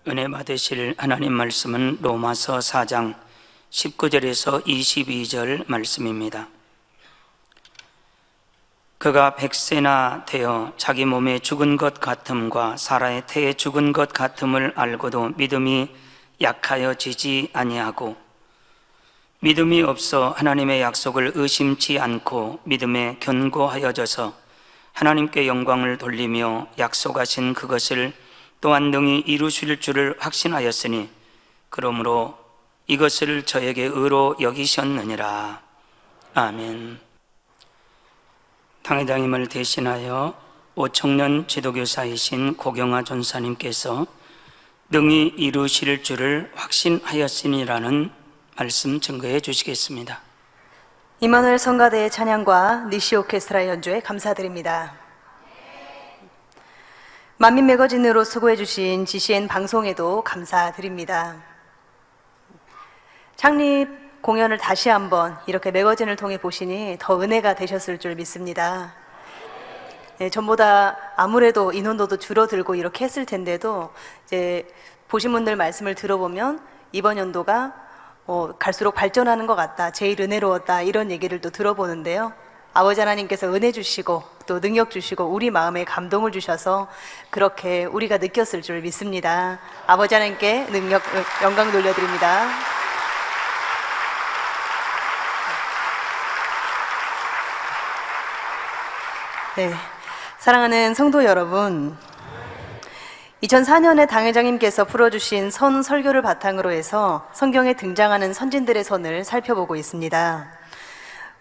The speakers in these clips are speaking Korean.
은혜 받으실 하나님 말씀은 로마서 4장 19절에서 22절 말씀입니다. 그가 100세나 되어 자기 몸에 죽은 것 같음과 사라의 태에 죽은 것 같음을 알고도 믿음이 약하여지지 아니하고 믿음이 없어 하나님의 약속을 의심치 않고 믿음에 견고하여져서 하나님께 영광을 돌리며 약속하신 그것을 또한 능히 이루실 줄을 확신하였으니 그러므로 이것을 저에게 의로 여기셨느니라. 아멘. 당회장님을 대신하여 오청년 지도교사이신 고경화 전사님께서 능히 이루실 줄을 확신하였으니라는 말씀 증거해 주시겠습니다. 임마누엘 성가대의 찬양과 니시 오케스트라 연주에 감사드립니다. 만민 매거진으로 수고해 주신 GCN 방송에도 감사드립니다. 창립 공연을 다시 한번 이렇게 매거진을 통해 보시니 더 은혜가 되셨을 줄 믿습니다. 네, 전보다 아무래도 인원도도 줄어들고 이렇게 했을 텐데도 이제 보신 분들 말씀을 들어보면 이번 연도가 갈수록 발전하는 것 같다, 제일 은혜로웠다, 이런 얘기를 또 들어보는데요. 아버지 하나님께서 은혜 주시고 또 능력 주시고 우리 마음에 감동을 주셔서 그렇게 우리가 느꼈을 줄 믿습니다. 아버지 하나님께 능력, 영광 돌려드립니다. 네, 사랑하는 성도 여러분, 2004년에 당회장님께서 풀어주신 선 설교를 바탕으로 해서 성경에 등장하는 선진들의 선을 살펴보고 있습니다.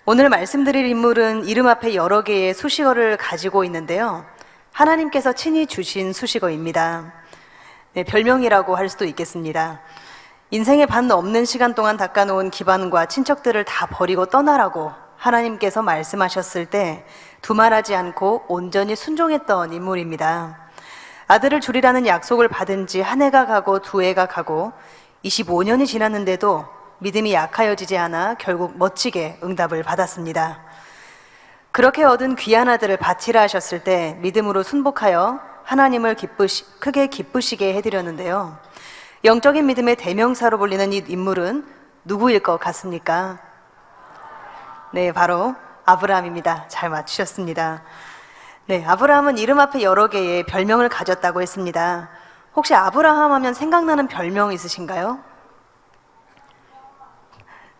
오늘 말씀드릴 인물은 이름 앞에 여러 개의 수식어를 가지고 있는데요, 하나님께서 친히 주신 수식어입니다. 네, 별명이라고 할 수도 있겠습니다. 인생의 반 없는 시간 동안 닦아놓은 기반과 친척들을 다 버리고 떠나라고 하나님께서 말씀하셨을 때 두말하지 않고 온전히 순종했던 인물입니다. 아들을 주리라는 약속을 받은 지 한 해가 가고 두 해가 가고 25년이 지났는데도 믿음이 약하여지지 않아 결국 멋지게 응답을 받았습니다. 그렇게 얻은 귀한 아들을 바치라 하셨을 때 믿음으로 순복하여 하나님을 크게 기쁘시게 해드렸는데요, 영적인 믿음의 대명사로 불리는 이 인물은 누구일 것 같습니까? 네, 바로 아브라함입니다. 잘 맞추셨습니다. 네, 아브라함은 이름 앞에 여러 개의 별명을 가졌다고 했습니다. 혹시 아브라함 하면 생각나는 별명 있으신가요?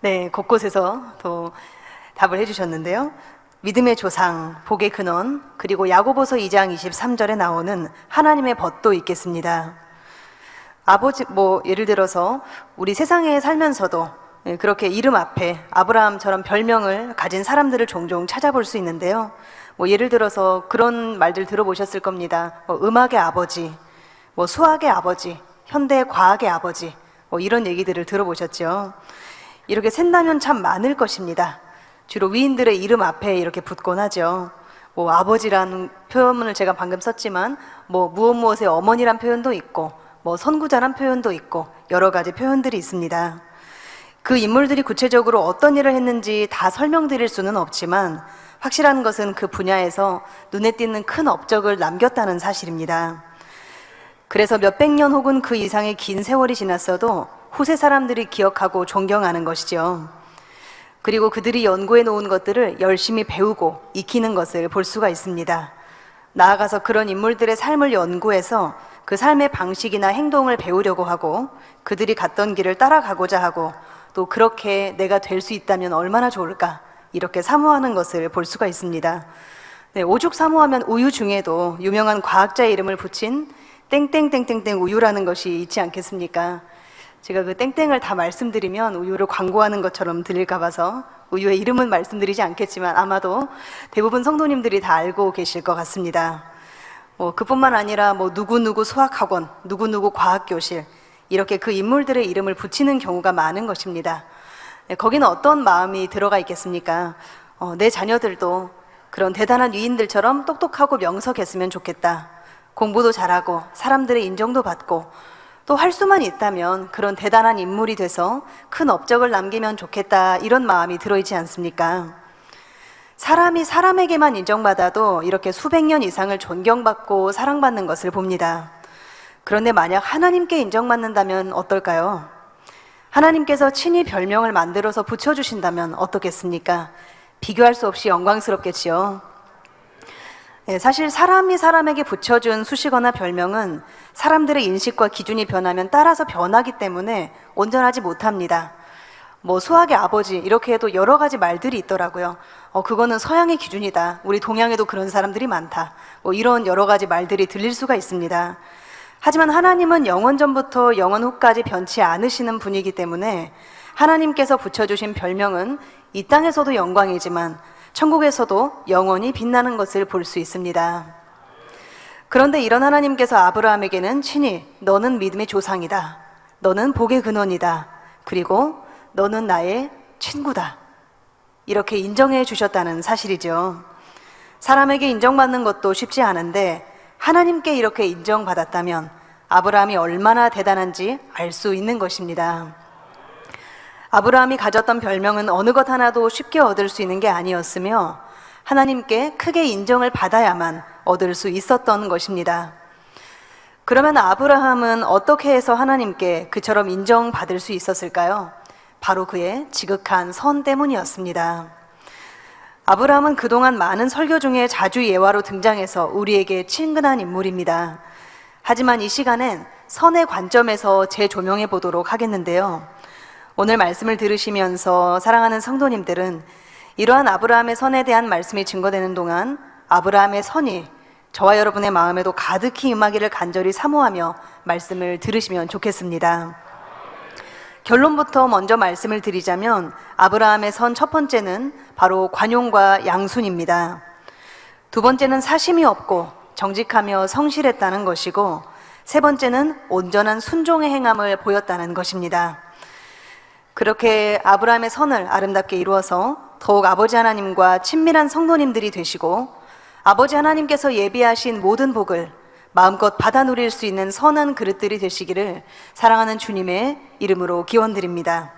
네, 곳곳에서 또 답을 해주셨는데요. 믿음의 조상, 복의 근원, 그리고 야고보서 2장 23절에 나오는 하나님의 벗도 있겠습니다. 예를 들어서 우리 세상에 살면서도 그렇게 이름 앞에 아브라함처럼 별명을 가진 사람들을 종종 찾아볼 수 있는데요. 예를 들어서 그런 말들 들어보셨을 겁니다. 음악의 아버지, 수학의 아버지, 현대 과학의 아버지, 이런 얘기들을 들어보셨죠. 이렇게 샌다면 참 많을 것입니다. 주로 위인들의 이름 앞에 이렇게 붙곤 하죠. 아버지라는 표현을 제가 방금 썼지만 무엇의 어머니란 표현도 있고 선구자란 표현도 있고 여러 가지 표현들이 있습니다. 그 인물들이 구체적으로 어떤 일을 했는지 다 설명드릴 수는 없지만 확실한 것은 그 분야에서 눈에 띄는 큰 업적을 남겼다는 사실입니다. 그래서 몇백 년 혹은 그 이상의 긴 세월이 지났어도 후세 사람들이 기억하고 존경하는 것이죠. 그리고 그들이 연구해 놓은 것들을 열심히 배우고 익히는 것을 볼 수가 있습니다. 나아가서 그런 인물들의 삶을 연구해서 그 삶의 방식이나 행동을 배우려고 하고 그들이 갔던 길을 따라가고자 하고 또 그렇게 내가 될 수 있다면 얼마나 좋을까, 이렇게 사모하는 것을 볼 수가 있습니다. 네, 오죽 사모하면 우유 중에도 유명한 과학자의 이름을 붙인 땡땡땡땡땡 우유라는 것이 있지 않겠습니까? 제가 그 땡땡을 다 말씀드리면 우유를 광고하는 것처럼 들릴까 봐서 우유의 이름은 말씀드리지 않겠지만 아마도 대부분 성도님들이 다 알고 계실 것 같습니다. 그뿐만 아니라 누구누구 수학학원, 누구누구 과학교실, 이렇게 그 인물들의 이름을 붙이는 경우가 많은 것입니다. 거기는 어떤 마음이 들어가 있겠습니까? 내 자녀들도 그런 대단한 위인들처럼 똑똑하고 명석했으면 좋겠다. 공부도 잘하고 사람들의 인정도 받고 또 할 수만 있다면 그런 대단한 인물이 돼서 큰 업적을 남기면 좋겠다, 이런 마음이 들어있지 않습니까? 사람이 사람에게만 인정받아도 이렇게 수백 년 이상을 존경받고 사랑받는 것을 봅니다. 그런데 만약 하나님께 인정받는다면 어떨까요? 하나님께서 친히 별명을 만들어서 붙여주신다면 어떻겠습니까? 비교할 수 없이 영광스럽겠지요. 사실 사람이 사람에게 붙여준 수식어나 별명은 사람들의 인식과 기준이 변하면 따라서 변하기 때문에 온전하지 못합니다. 뭐 수학의 아버지 이렇게 해도 여러 가지 말들이 있더라고요. 그거는 서양의 기준이다. 우리 동양에도 그런 사람들이 많다. 뭐 이런 여러 가지 말들이 들릴 수가 있습니다. 하지만 하나님은 영원 전부터 영원 후까지 변치 않으시는 분이기 때문에 하나님께서 붙여주신 별명은 이 땅에서도 영광이지만 천국에서도 영원히 빛나는 것을 볼 수 있습니다. 그런데 이런 하나님께서 아브라함에게는 친히 너는 믿음의 조상이다. 너는 복의 근원이다. 그리고 너는 나의 친구다. 이렇게 인정해 주셨다는 사실이죠. 사람에게 인정받는 것도 쉽지 않은데 하나님께 이렇게 인정받았다면 아브라함이 얼마나 대단한지 알 수 있는 것입니다. 아브라함이 가졌던 별명은 어느 것 하나도 쉽게 얻을 수 있는 게 아니었으며 하나님께 크게 인정을 받아야만 얻을 수 있었던 것입니다. 그러면 아브라함은 어떻게 해서 하나님께 그처럼 인정받을 수 있었을까요? 바로 그의 지극한 선 때문이었습니다. 아브라함은 그동안 많은 설교 중에 자주 예화로 등장해서 우리에게 친근한 인물입니다. 하지만 이 시간엔 선의 관점에서 재조명해 보도록 하겠는데요. 오늘 말씀을 들으시면서 사랑하는 성도님들은 이러한 아브라함의 선에 대한 말씀이 증거되는 동안 아브라함의 선이 저와 여러분의 마음에도 가득히 임하기를 간절히 사모하며 말씀을 들으시면 좋겠습니다. 결론부터 먼저 말씀을 드리자면 아브라함의 선 첫 번째는 바로 관용과 양순입니다. 두 번째는 사심이 없고 정직하며 성실했다는 것이고 세 번째는 온전한 순종의 행함을 보였다는 것입니다. 그렇게 아브라함의 선을 아름답게 이루어서 더욱 아버지 하나님과 친밀한 성도님들이 되시고 아버지 하나님께서 예비하신 모든 복을 마음껏 받아 누릴 수 있는 선한 그릇들이 되시기를 사랑하는 주님의 이름으로 기원드립니다.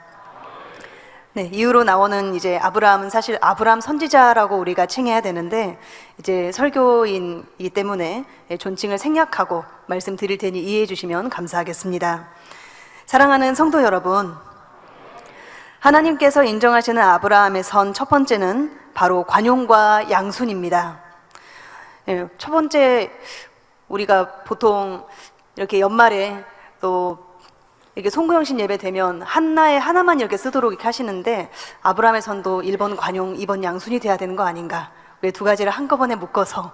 네, 이후로 나오는 이제 아브라함은 사실 아브라함 선지자라고 우리가 칭해야 되는데 이제 설교인이기 때문에 존칭을 생략하고 말씀드릴 테니 이해해 주시면 감사하겠습니다. 사랑하는 성도 여러분, 하나님께서 인정하시는 아브라함의 선 첫 번째는 바로 관용과 양순입니다. 첫 번째 우리가 보통 이렇게 연말에 또 이렇게 송구영신 예배 되면 한나에 하나만 이렇게 쓰도록 이렇게 하시는데 아브라함의 선도 1번 관용, 2번 양순이 돼야 되는 거 아닌가? 왜 두 가지를 한꺼번에 묶어서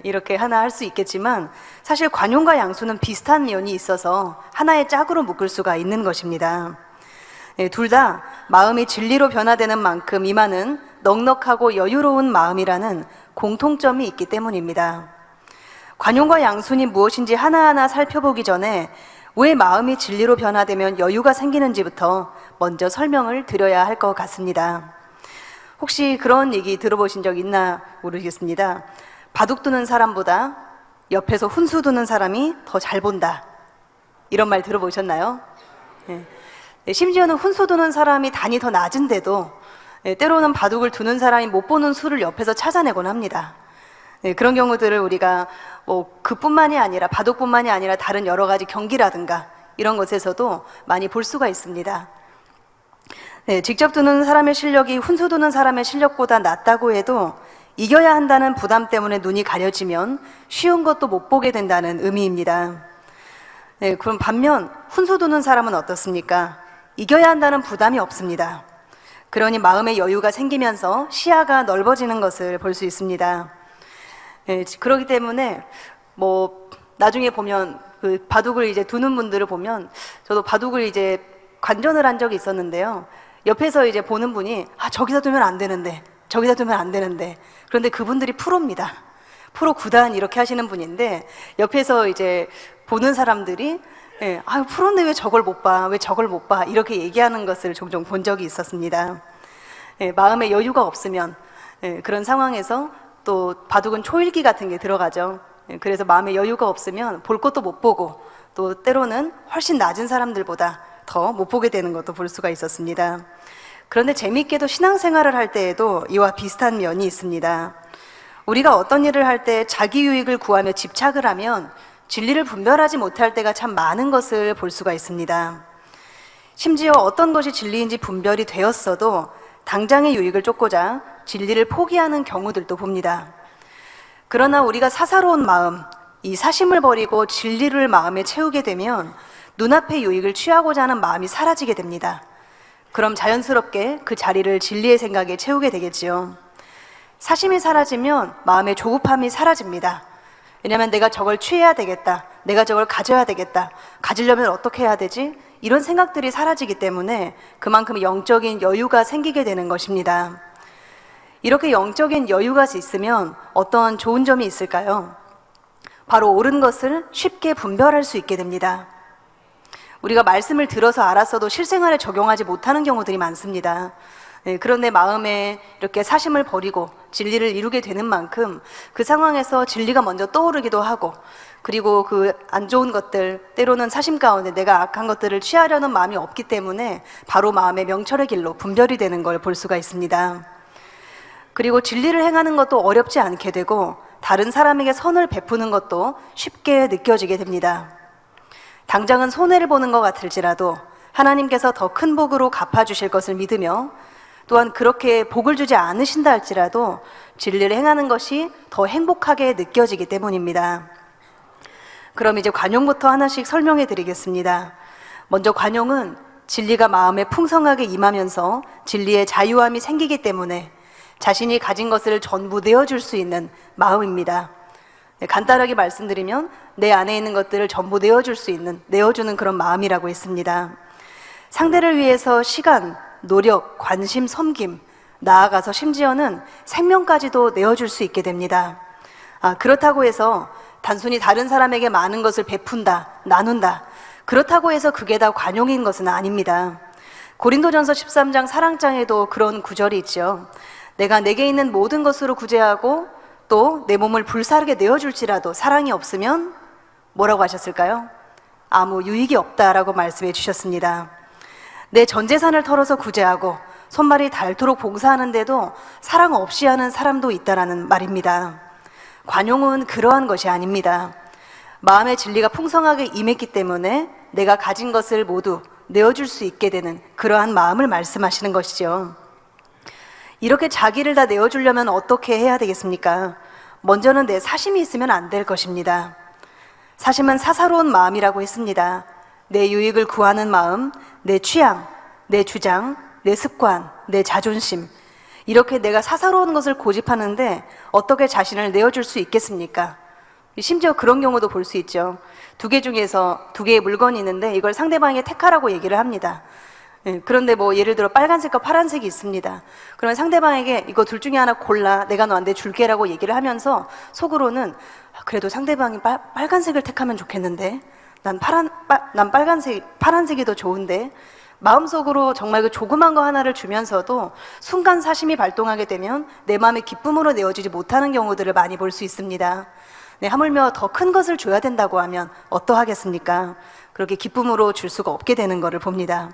이렇게 하나 할 수 있겠지만 사실 관용과 양순은 비슷한 면이 있어서 하나의 짝으로 묶을 수가 있는 것입니다. 둘 다 마음이 진리로 변화되는 만큼 임하는 넉넉하고 여유로운 마음이라는 공통점이 있기 때문입니다. 관용과 양순이 무엇인지 하나하나 살펴보기 전에 왜 마음이 진리로 변화되면 여유가 생기는지부터 먼저 설명을 드려야 할 것 같습니다. 혹시 그런 얘기 들어보신 적 있나 모르겠습니다. 바둑 두는 사람보다 옆에서 훈수 두는 사람이 더 잘 본다. 이런 말 들어보셨나요? 심지어는 훈수 두는 사람이 단이 더 낮은데도 때로는 바둑을 두는 사람이 못 보는 수를 옆에서 찾아내곤 합니다. 그런 경우들을 우리가 그뿐만이 아니라 바둑뿐만이 아니라 다른 여러 가지 경기라든가 이런 것에서도 많이 볼 수가 있습니다. 직접 두는 사람의 실력이 훈수 두는 사람의 실력보다 낮다고 해도 이겨야 한다는 부담 때문에 눈이 가려지면 쉬운 것도 못 보게 된다는 의미입니다. 그럼 반면 훈수 두는 사람은 어떻습니까? 이겨야 한다는 부담이 없습니다. 그러니 마음의 여유가 생기면서 시야가 넓어지는 것을 볼 수 있습니다. 그렇기 때문에 나중에 보면 그 바둑을 이제 두는 분들을 보면 저도 바둑을 이제 관전을 한 적이 있었는데요. 옆에서 이제 보는 분이 저기다 두면 안 되는데 저기다 두면 안 되는데 그런데 그분들이 프로입니다. 프로 9단 이렇게 하시는 분인데 옆에서 이제 보는 사람들이 프로인데 왜 저걸 못 봐? 왜 저걸 못 봐? 이렇게 얘기하는 것을 종종 본 적이 있었습니다. 마음에 여유가 없으면 그런 상황에서 또 바둑은 초일기 같은 게 들어가죠. 그래서 마음에 여유가 없으면 볼 것도 못 보고 또 때로는 훨씬 낮은 사람들보다 더 못 보게 되는 것도 볼 수가 있었습니다. 그런데 재미있게도 신앙생활을 할 때에도 이와 비슷한 면이 있습니다. 우리가 어떤 일을 할 때 자기 유익을 구하며 집착을 하면 진리를 분별하지 못할 때가 참 많은 것을 볼 수가 있습니다. 심지어 어떤 것이 진리인지 분별이 되었어도 당장의 유익을 쫓고자 진리를 포기하는 경우들도 봅니다. 그러나 우리가 사사로운 마음, 이 사심을 버리고 진리를 마음에 채우게 되면 눈앞의 유익을 취하고자 하는 마음이 사라지게 됩니다. 그럼 자연스럽게 그 자리를 진리의 생각에 채우게 되겠지요. 사심이 사라지면 마음의 조급함이 사라집니다. 왜냐하면 내가 저걸 취해야 되겠다, 내가 저걸 가져야 되겠다, 가지려면 어떻게 해야 되지? 이런 생각들이 사라지기 때문에 그만큼 영적인 여유가 생기게 되는 것입니다. 이렇게 영적인 여유가 있으면 어떤 좋은 점이 있을까요? 바로 옳은 것을 쉽게 분별할 수 있게 됩니다. 우리가 말씀을 들어서 알았어도 실생활에 적용하지 못하는 경우들이 많습니다. 그런데 마음에 이렇게 사심을 버리고 진리를 이루게 되는 만큼 그 상황에서 진리가 먼저 떠오르기도 하고, 그리고 그 안 좋은 것들, 때로는 사심 가운데 내가 악한 것들을 취하려는 마음이 없기 때문에 바로 마음의 명철의 길로 분별이 되는 걸 볼 수가 있습니다. 그리고 진리를 행하는 것도 어렵지 않게 되고 다른 사람에게 선을 베푸는 것도 쉽게 느껴지게 됩니다. 당장은 손해를 보는 것 같을지라도 하나님께서 더 큰 복으로 갚아주실 것을 믿으며, 또한 그렇게 복을 주지 않으신다 할지라도 진리를 행하는 것이 더 행복하게 느껴지기 때문입니다. 그럼 이제 관용부터 하나씩 설명해 드리겠습니다. 먼저 관용은 진리가 마음에 풍성하게 임하면서 진리의 자유함이 생기기 때문에 자신이 가진 것을 전부 내어줄 수 있는 마음입니다. 간단하게 말씀드리면 내 안에 있는 것들을 전부 내어주는 그런 마음이라고 했습니다. 상대를 위해서 시간, 노력, 관심, 섬김, 나아가서 심지어는 생명까지도 내어줄 수 있게 됩니다. 그렇다고 해서 단순히 다른 사람에게 많은 것을 베푼다, 나눈다, 그렇다고 해서 그게 다 관용인 것은 아닙니다. 고린도전서 13장 사랑장에도 그런 구절이 있죠. 내가 내게 있는 모든 것으로 구제하고 또 내 몸을 불사르게 내어줄지라도 사랑이 없으면 뭐라고 하셨을까요? 아무 유익이 없다라고 말씀해 주셨습니다. 내 전 재산을 털어서 구제하고 손발이 닳도록 봉사하는데도 사랑 없이 하는 사람도 있다라는 말입니다. 관용은 그러한 것이 아닙니다. 마음의 진리가 풍성하게 임했기 때문에 내가 가진 것을 모두 내어줄 수 있게 되는 그러한 마음을 말씀하시는 것이죠. 이렇게 자기를 다 내어주려면 어떻게 해야 되겠습니까? 먼저는 내 사심이 있으면 안 될 것입니다. 사심은 사사로운 마음이라고 했습니다. 내 유익을 구하는 마음, 내 취향, 내 주장, 내 습관, 내 자존심, 이렇게 내가 사사로운 것을 고집하는데 어떻게 자신을 내어줄 수 있겠습니까? 심지어 그런 경우도 볼 수 있죠. 두 개 중에서 두 개의 물건이 있는데 이걸 상대방에게 택하라고 얘기를 합니다. 그런데 뭐 예를 들어 빨간색과 파란색이 있습니다. 그러면 상대방에게 이거 둘 중에 하나 골라, 내가 너한테 줄게라고 얘기를 하면서 속으로는 그래도 상대방이 빨간색을 택하면 좋겠는데 난 파란색이 더 좋은데, 마음속으로 정말 그 조그만 거 하나를 주면서도 순간 사심이 발동하게 되면 내 마음의 기쁨으로 내어주지 못하는 경우들을 많이 볼 수 있습니다. 하물며 더 큰 것을 줘야 된다고 하면 어떠하겠습니까? 그렇게 기쁨으로 줄 수가 없게 되는 것을 봅니다.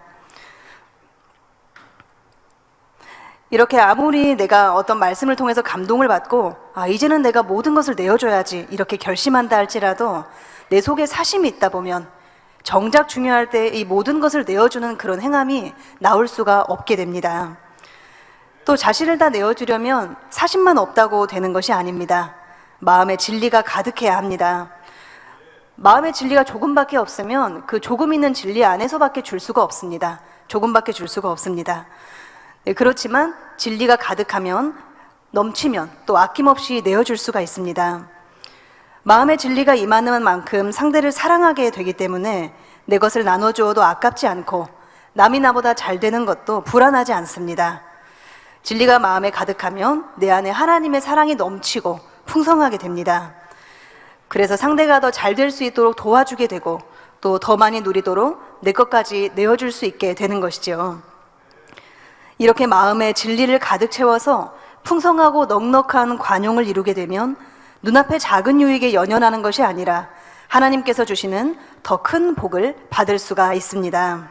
이렇게 아무리 내가 어떤 말씀을 통해서 감동을 받고 이제는 내가 모든 것을 내어줘야지 이렇게 결심한다 할지라도 내 속에 사심이 있다 보면 정작 중요할 때 이 모든 것을 내어주는 그런 행함이 나올 수가 없게 됩니다. 또 자신을 다 내어주려면 사심만 없다고 되는 것이 아닙니다. 마음의 진리가 가득해야 합니다. 마음의 진리가 조금밖에 없으면 그 조금 있는 진리 안에서밖에 줄 수가 없습니다. 조금밖에 줄 수가 없습니다. 그렇지만 진리가 가득하면, 넘치면 또 아낌없이 내어줄 수가 있습니다. 마음의 진리가 임하는 만큼 상대를 사랑하게 되기 때문에 내 것을 나눠주어도 아깝지 않고 남이 나보다 잘 되는 것도 불안하지 않습니다. 진리가 마음에 가득하면 내 안에 하나님의 사랑이 넘치고 풍성하게 됩니다. 그래서 상대가 더 잘 될 수 있도록 도와주게 되고 또 더 많이 누리도록 내 것까지 내어줄 수 있게 되는 것이죠. 이렇게 마음에 진리를 가득 채워서 풍성하고 넉넉한 관용을 이루게 되면 눈앞의 작은 유익에 연연하는 것이 아니라 하나님께서 주시는 더 큰 복을 받을 수가 있습니다.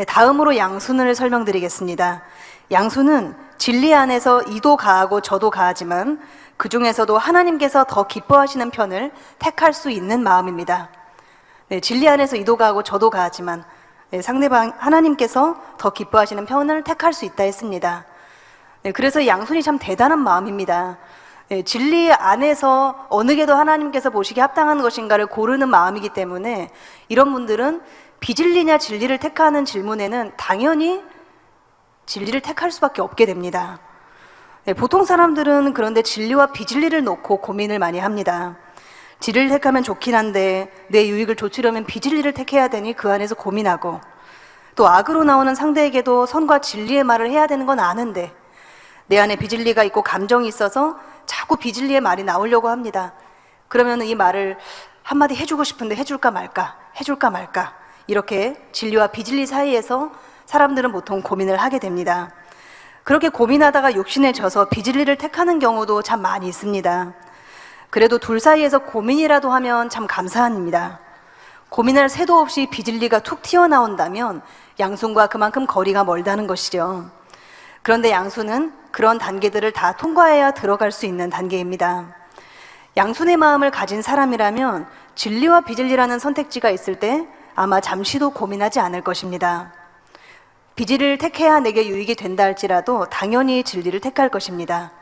다음으로 양순을 설명드리겠습니다. 양순은 진리 안에서 이도 가하고 저도 가하지만 그 중에서도 하나님께서 더 기뻐하시는 편을 택할 수 있는 마음입니다. 네, 진리 안에서 이도 가고 저도 가지만 상대방 하나님께서 더 기뻐하시는 편을 택할 수 있다 했습니다. 네, 그래서 양순이 참 대단한 마음입니다. 네, 진리 안에서 어느 게 더 하나님께서 보시기에 합당한 것인가를 고르는 마음이기 때문에 이런 분들은 비진리냐 진리를 택하는 질문에는 당연히 진리를 택할 수밖에 없게 됩니다. 네, 보통 사람들은 그런데 진리와 비진리를 놓고 고민을 많이 합니다. 진리를 택하면 좋긴 한데 내 유익을 좇으려면 비진리를 택해야 되니 그 안에서 고민하고, 또 악으로 나오는 상대에게도 선과 진리의 말을 해야 되는 건 아는데 내 안에 비진리가 있고 감정이 있어서 자꾸 비진리의 말이 나오려고 합니다. 그러면 이 말을 한마디 해주고 싶은데 해줄까 말까 이렇게 진리와 비진리 사이에서 사람들은 보통 고민을 하게 됩니다. 그렇게 고민하다가 욕심에 져서 비진리를 택하는 경우도 참 많이 있습니다. 그래도 둘 사이에서 고민이라도 하면 참 감사한 일입니다. 고민할 새도 없이 비진리가 툭 튀어나온다면 양순과 그만큼 거리가 멀다는 것이죠. 그런데 양순은 그런 단계들을 다 통과해야 들어갈 수 있는 단계입니다. 양순의 마음을 가진 사람이라면 진리와 비진리라는 선택지가 있을 때 아마 잠시도 고민하지 않을 것입니다. 비진리를 택해야 내게 유익이 된다 할지라도 당연히 진리를 택할 것입니다.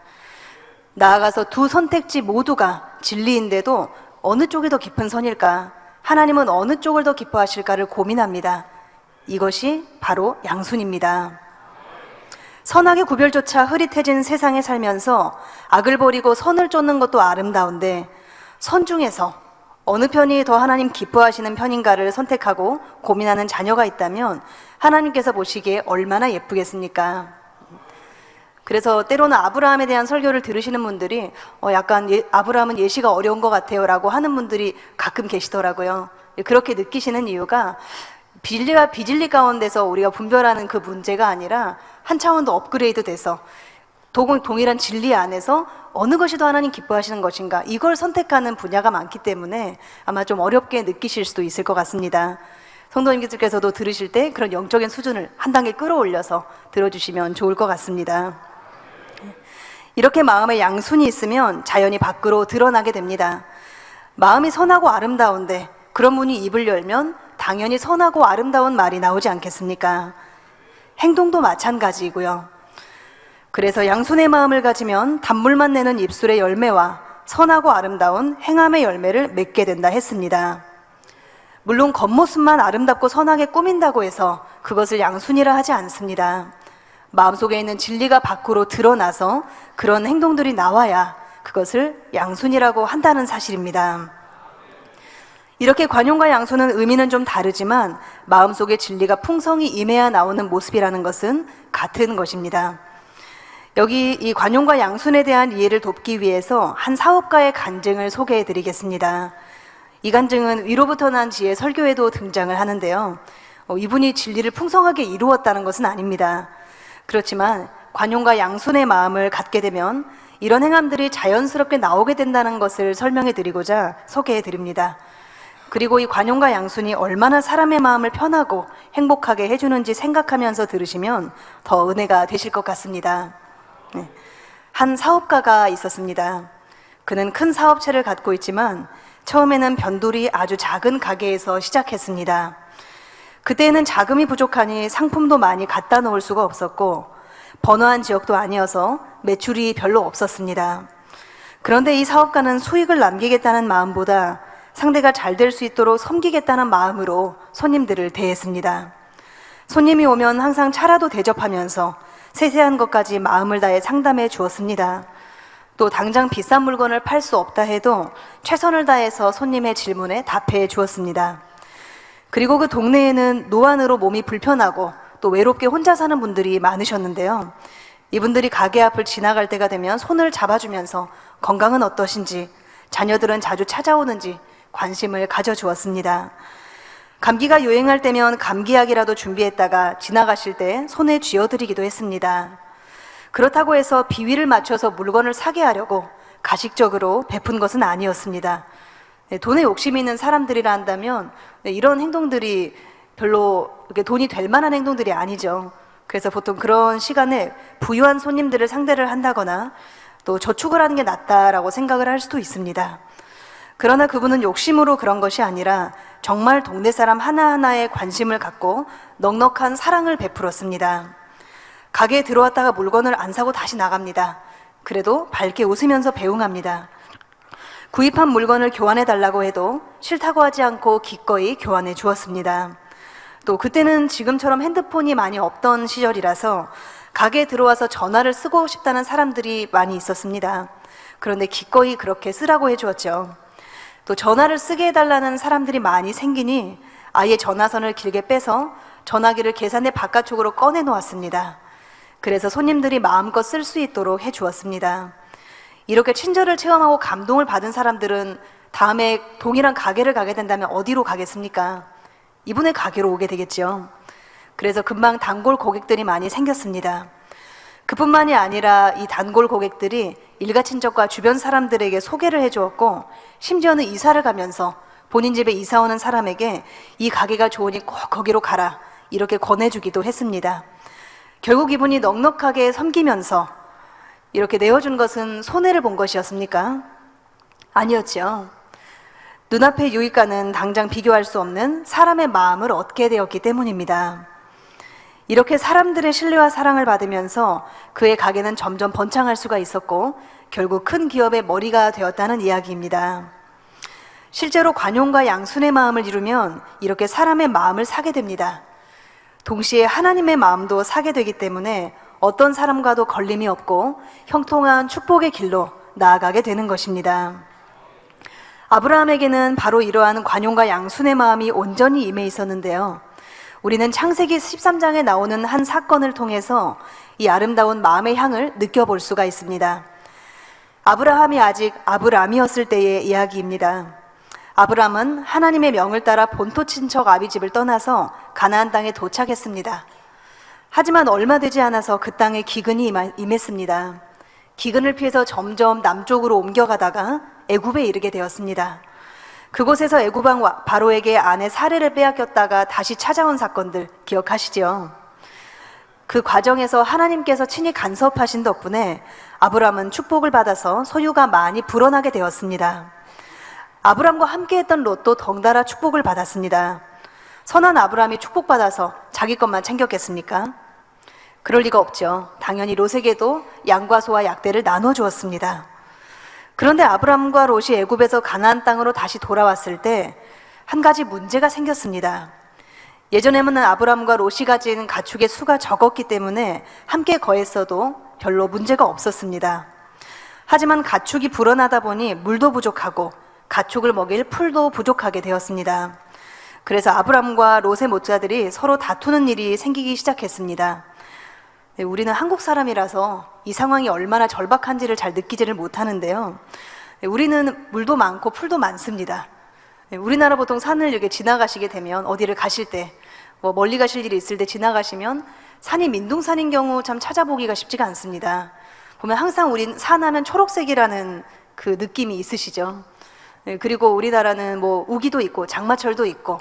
나아가서 두 선택지 모두가 진리인데도 어느 쪽이 더 깊은 선일까? 하나님은 어느 쪽을 더 기뻐하실까를 고민합니다. 이것이 바로 양순입니다. 선악의 구별조차 흐릿해진 세상에 살면서 악을 버리고 선을 쫓는 것도 아름다운데 선 중에서 어느 편이 더 하나님 기뻐하시는 편인가를 선택하고 고민하는 자녀가 있다면 하나님께서 보시기에 얼마나 예쁘겠습니까? 그래서 때로는 아브라함에 대한 설교를 들으시는 분들이 약간 아브라함은 예시가 어려운 것 같아요 라고 하는 분들이 가끔 계시더라고요. 그렇게 느끼시는 이유가 진리와 비진리 가운데서 우리가 분별하는 그 문제가 아니라 한 차원 더 업그레이드 돼서 동일한 진리 안에서 어느 것이 더 하나님 기뻐하시는 것인가, 이걸 선택하는 분야가 많기 때문에 아마 좀 어렵게 느끼실 수도 있을 것 같습니다. 성도님께서도 들으실 때 그런 영적인 수준을 한 단계 끌어올려서 들어주시면 좋을 것 같습니다. 이렇게 마음에 양순이 있으면 자연히 밖으로 드러나게 됩니다. 마음이 선하고 아름다운데 그런 분이 입을 열면 당연히 선하고 아름다운 말이 나오지 않겠습니까? 행동도 마찬가지이고요. 그래서 양순의 마음을 가지면 단물만 내는 입술의 열매와 선하고 아름다운 행함의 열매를 맺게 된다 했습니다. 물론 겉모습만 아름답고 선하게 꾸민다고 해서 그것을 양순이라 하지 않습니다. 마음속에 있는 진리가 밖으로 드러나서 그런 행동들이 나와야 그것을 양순이라고 한다는 사실입니다. 이렇게 관용과 양순은 의미는 좀 다르지만 마음속에 진리가 풍성히 임해야 나오는 모습이라는 것은 같은 것입니다. 여기 이 관용과 양순에 대한 이해를 돕기 위해서 한 사업가의 간증을 소개해 드리겠습니다. 이 간증은 위로부터 난 지혜 설교에도 등장을 하는데요. 이분이 진리를 풍성하게 이루었다는 것은 아닙니다. 그렇지만 관용과 양순의 마음을 갖게 되면 이런 행함들이 자연스럽게 나오게 된다는 것을 설명해 드리고자 소개해 드립니다. 그리고 이 관용과 양순이 얼마나 사람의 마음을 편하고 행복하게 해주는지 생각하면서 들으시면 더 은혜가 되실 것 같습니다. 한 사업가가 있었습니다. 그는 큰 사업체를 갖고 있지만 처음에는 변두리 아주 작은 가게에서 시작했습니다. 그때는 자금이 부족하니 상품도 많이 갖다 놓을 수가 없었고 번화한 지역도 아니어서 매출이 별로 없었습니다. 그런데 이 사업가는 수익을 남기겠다는 마음보다 상대가 잘 될 수 있도록 섬기겠다는 마음으로 손님들을 대했습니다. 손님이 오면 항상 차라도 대접하면서 세세한 것까지 마음을 다해 상담해 주었습니다. 또 당장 비싼 물건을 팔 수 없다 해도 최선을 다해서 손님의 질문에 답해 주었습니다. 그리고 그 동네에는 노안으로 몸이 불편하고 또 외롭게 혼자 사는 분들이 많으셨는데요. 이분들이 가게 앞을 지나갈 때가 되면 손을 잡아주면서 건강은 어떠신지, 자녀들은 자주 찾아오는지 관심을 가져주었습니다. 감기가 유행할 때면 감기약이라도 준비했다가 지나가실 때 손에 쥐어드리기도 했습니다. 그렇다고 해서 비위를 맞춰서 물건을 사게 하려고 가식적으로 베푼 것은 아니었습니다. 돈에 욕심이 있는 사람들이라 한다면 이런 행동들이 별로 이렇게 돈이 될 만한 행동들이 아니죠. 그래서 보통 그런 시간에 부유한 손님들을 상대를 한다거나 또 저축을 하는 게 낫다라고 생각을 할 수도 있습니다. 그러나 그분은 욕심으로 그런 것이 아니라 정말 동네 사람 하나하나에 관심을 갖고 넉넉한 사랑을 베풀었습니다. 가게에 들어왔다가 물건을 안 사고 다시 나갑니다. 그래도 밝게 웃으면서 배웅합니다. 구입한 물건을 교환해 달라고 해도 싫다고 하지 않고 기꺼이 교환해 주었습니다. 또 그때는 지금처럼 핸드폰이 많이 없던 시절이라서 가게에 들어와서 전화를 쓰고 싶다는 사람들이 많이 있었습니다. 그런데 기꺼이 그렇게 쓰라고 해주었죠. 또 전화를 쓰게 해달라는 사람들이 많이 생기니 아예 전화선을 길게 빼서 전화기를 계산대 바깥쪽으로 꺼내 놓았습니다. 그래서 손님들이 마음껏 쓸 수 있도록 해주었습니다. 이렇게 친절을 체험하고 감동을 받은 사람들은 다음에 동일한 가게를 가게 된다면 어디로 가겠습니까? 이분의 가게로 오게 되겠죠. 그래서 금방 단골 고객들이 많이 생겼습니다. 그뿐만이 아니라 이 단골 고객들이 일가 친척과 주변 사람들에게 소개를 해주었고, 심지어는 이사를 가면서 본인 집에 이사 오는 사람에게 이 가게가 좋으니 꼭 거기로 가라 이렇게 권해주기도 했습니다. 결국 이분이 넉넉하게 섬기면서 이렇게 내어준 것은 손해를 본 것이었습니까? 아니었죠. 눈앞의 유익과는 당장 비교할 수 없는 사람의 마음을 얻게 되었기 때문입니다. 이렇게 사람들의 신뢰와 사랑을 받으면서 그의 가게는 점점 번창할 수가 있었고 결국 큰 기업의 머리가 되었다는 이야기입니다. 실제로 관용과 양순의 마음을 이루면 이렇게 사람의 마음을 사게 됩니다. 동시에 하나님의 마음도 사게 되기 때문에 어떤 사람과도 걸림이 없고 형통한 축복의 길로 나아가게 되는 것입니다. 아브라함에게는 바로 이러한 관용과 양순의 마음이 온전히 임해 있었는데요. 우리는 창세기 13장에 나오는 한 사건을 통해서 이 아름다운 마음의 향을 느껴볼 수가 있습니다. 아브라함이 아직 아브람이었을 때의 이야기입니다. 아브람은 하나님의 명을 따라 본토 친척 아비 집을 떠나서 가나안 땅에 도착했습니다. 하지만 얼마 되지 않아서 그 땅에 기근이 임했습니다. 기근을 피해서 점점 남쪽으로 옮겨가다가 애굽에 이르게 되었습니다. 그곳에서 애굽 왕 바로에게 아내 사례를 빼앗겼다가 다시 찾아온 사건들 기억하시죠? 그 과정에서 하나님께서 친히 간섭하신 덕분에 아브람은 축복을 받아서 소유가 많이 불어나게 되었습니다. 아브람과 함께했던 롯도 덩달아 축복을 받았습니다. 선한 아브람이 축복받아서 자기 것만 챙겼겠습니까? 그럴 리가 없죠. 당연히 롯에게도 양과 소와 약대를 나눠주었습니다. 그런데 아브람과 롯이 애굽에서 가나안 땅으로 다시 돌아왔을 때 한 가지 문제가 생겼습니다. 예전에는 아브람과 롯이 가진 가축의 수가 적었기 때문에 함께 거했어도 별로 문제가 없었습니다. 하지만 가축이 불어나다 보니 물도 부족하고 가축을 먹일 풀도 부족하게 되었습니다. 그래서 아브람과 롯의 모자들이 서로 다투는 일이 생기기 시작했습니다. 우리는 한국 사람이라서 이 상황이 얼마나 절박한지를 잘 느끼지를 못하는데요. 우리는 물도 많고 풀도 많습니다. 우리나라 보통 산을 이렇게 지나가시게 되면 어디를 가실 때, 멀리 가실 일이 있을 때 지나가시면 산이 민둥산인 경우 참 찾아보기가 쉽지가 않습니다. 보면 항상 우린 산하면 초록색이라는 그 느낌이 있으시죠. 그리고 우리나라는 우기도 있고 장마철도 있고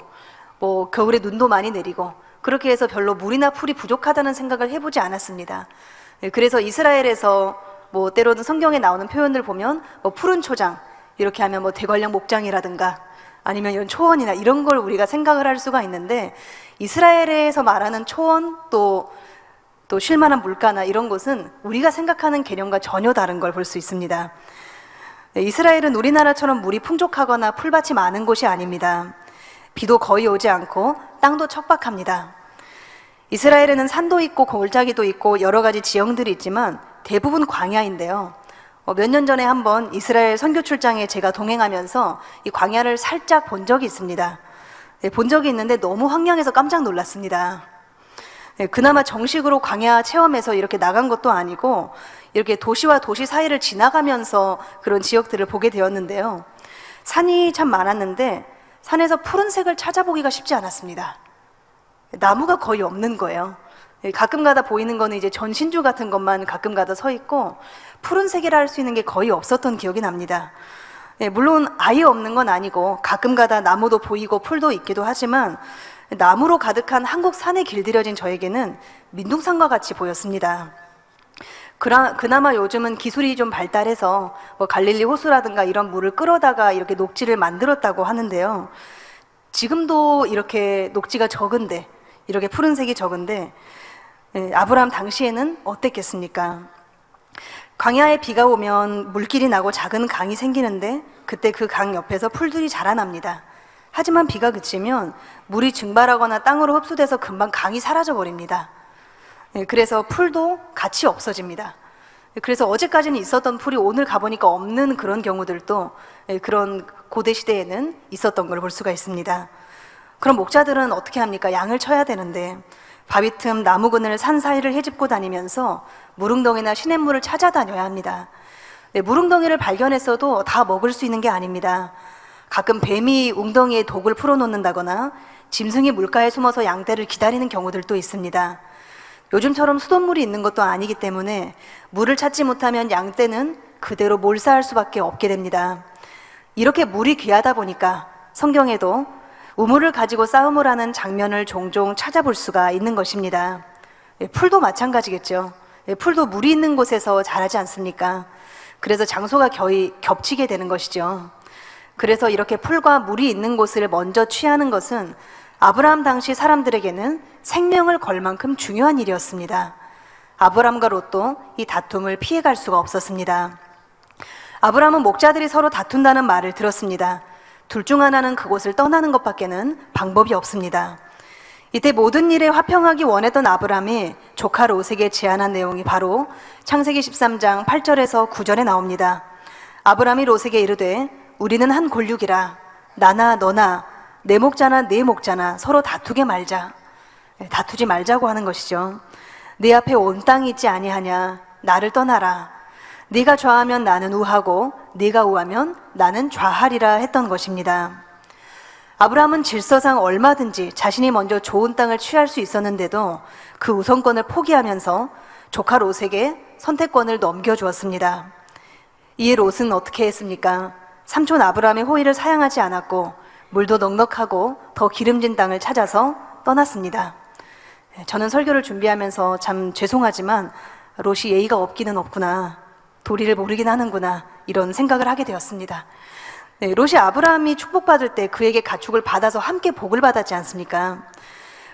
겨울에 눈도 많이 내리고 그렇게 해서 별로 물이나 풀이 부족하다는 생각을 해보지 않았습니다. 그래서 이스라엘에서 때로는 성경에 나오는 표현을 보면 푸른 초장 이렇게 하면 대관령 목장이라든가 아니면 이런 초원이나 이런 걸 우리가 생각을 할 수가 있는데 이스라엘에서 말하는 초원 또 쉴만한 물가나 이런 곳은 우리가 생각하는 개념과 전혀 다른 걸 볼 수 있습니다. 이스라엘은 우리나라처럼 물이 풍족하거나 풀밭이 많은 곳이 아닙니다. 비도 거의 오지 않고 땅도 척박합니다. 이스라엘에는 산도 있고 골짜기도 있고 여러 가지 지형들이 있지만 대부분 광야인데요. 몇 년 전에 한번 이스라엘 선교 출장에 제가 동행하면서 이 광야를 살짝 본 적이 있습니다. 본 적이 있는데 너무 황량해서 깜짝 놀랐습니다. 그나마 정식으로 광야 체험에서 이렇게 나간 것도 아니고 이렇게 도시와 도시 사이를 지나가면서 그런 지역들을 보게 되었는데요. 산이 참 많았는데 산에서 푸른색을 찾아보기가 쉽지 않았습니다. 나무가 거의 없는 거예요. 가끔가다 보이는 거는 이제 전신주 같은 것만 가끔가다 서 있고 푸른색이라 할 수 있는 게 거의 없었던 기억이 납니다. 물론 아예 없는 건 아니고 가끔가다 나무도 보이고 풀도 있기도 하지만 나무로 가득한 한국 산에 길들여진 저에게는 민둥산과 같이 보였습니다. 그나마 요즘은 기술이 좀 발달해서 뭐 갈릴리 호수라든가 이런 물을 끌어다가 이렇게 녹지를 만들었다고 하는데요. 지금도 이렇게 녹지가 적은데, 이렇게 푸른색이 적은데, 아브라함 당시에는 어땠겠습니까? 광야에 비가 오면 물길이 나고 작은 강이 생기는데 그때 그 강 옆에서 풀들이 자라납니다. 하지만 비가 그치면 물이 증발하거나 땅으로 흡수돼서 금방 강이 사라져 버립니다. 그래서 풀도 같이 없어집니다. 그래서 어제까지는 있었던 풀이 오늘 가보니까 없는 그런 경우들도 그런 고대 시대에는 있었던 걸 볼 수가 있습니다. 그럼 목자들은 어떻게 합니까? 양을 쳐야 되는데 바위 틈 나무 그늘 산 사이를 헤집고 다니면서 무릉덩이나 시냇물을 찾아다녀야 합니다. 무릉덩이를 발견했어도 다 먹을 수 있는 게 아닙니다. 가끔 뱀이 웅덩이에 독을 풀어놓는다거나 짐승이 물가에 숨어서 양떼를 기다리는 경우들도 있습니다. 요즘처럼 수돗물이 있는 것도 아니기 때문에 물을 찾지 못하면 양떼는 그대로 몰사할 수밖에 없게 됩니다. 이렇게 물이 귀하다 보니까 성경에도 우물을 가지고 싸움을 하는 장면을 종종 찾아볼 수가 있는 것입니다. 풀도 마찬가지겠죠. 풀도 물이 있는 곳에서 자라지 않습니까? 그래서 장소가 거의 겹치게 되는 것이죠. 그래서 이렇게 풀과 물이 있는 곳을 먼저 취하는 것은 아브라함 당시 사람들에게는 생명을 걸 만큼 중요한 일이었습니다. 아브라함과 롯도 이 다툼을 피해갈 수가 없었습니다. 아브라함은 목자들이 서로 다툰다는 말을 들었습니다. 둘 중 하나는 그곳을 떠나는 것밖에는 방법이 없습니다. 이때 모든 일에 화평하기 원했던 아브라함이 조카 롯에게 제안한 내용이 바로 창세기 13장 8절에서 9절에 나옵니다. 아브라함이 롯에게 이르되 우리는 한 골육이라 나나 너나 내 목자나 네 목자나 서로 다투게 말자. 다투지 말자고 하는 것이죠. 네 앞에 온 땅이 있지 아니하냐. 나를 떠나라. 네가 좌하면 나는 우하고 네가 우하면 나는 좌하리라 했던 것입니다. 아브라함은 질서상 얼마든지 자신이 먼저 좋은 땅을 취할 수 있었는데도 그 우선권을 포기하면서 조카 롯에게 선택권을 넘겨주었습니다. 이에 롯은 어떻게 했습니까? 삼촌 아브라함의 호의를 사양하지 않았고 물도 넉넉하고 더 기름진 땅을 찾아서 떠났습니다. 저는 설교를 준비하면서 참 죄송하지만 롯이 예의가 없기는 없구나, 도리를 모르긴 하는구나, 이런 생각을 하게 되었습니다. 롯이 아브라함이 축복받을 때 그에게 가축을 받아서 함께 복을 받았지 않습니까?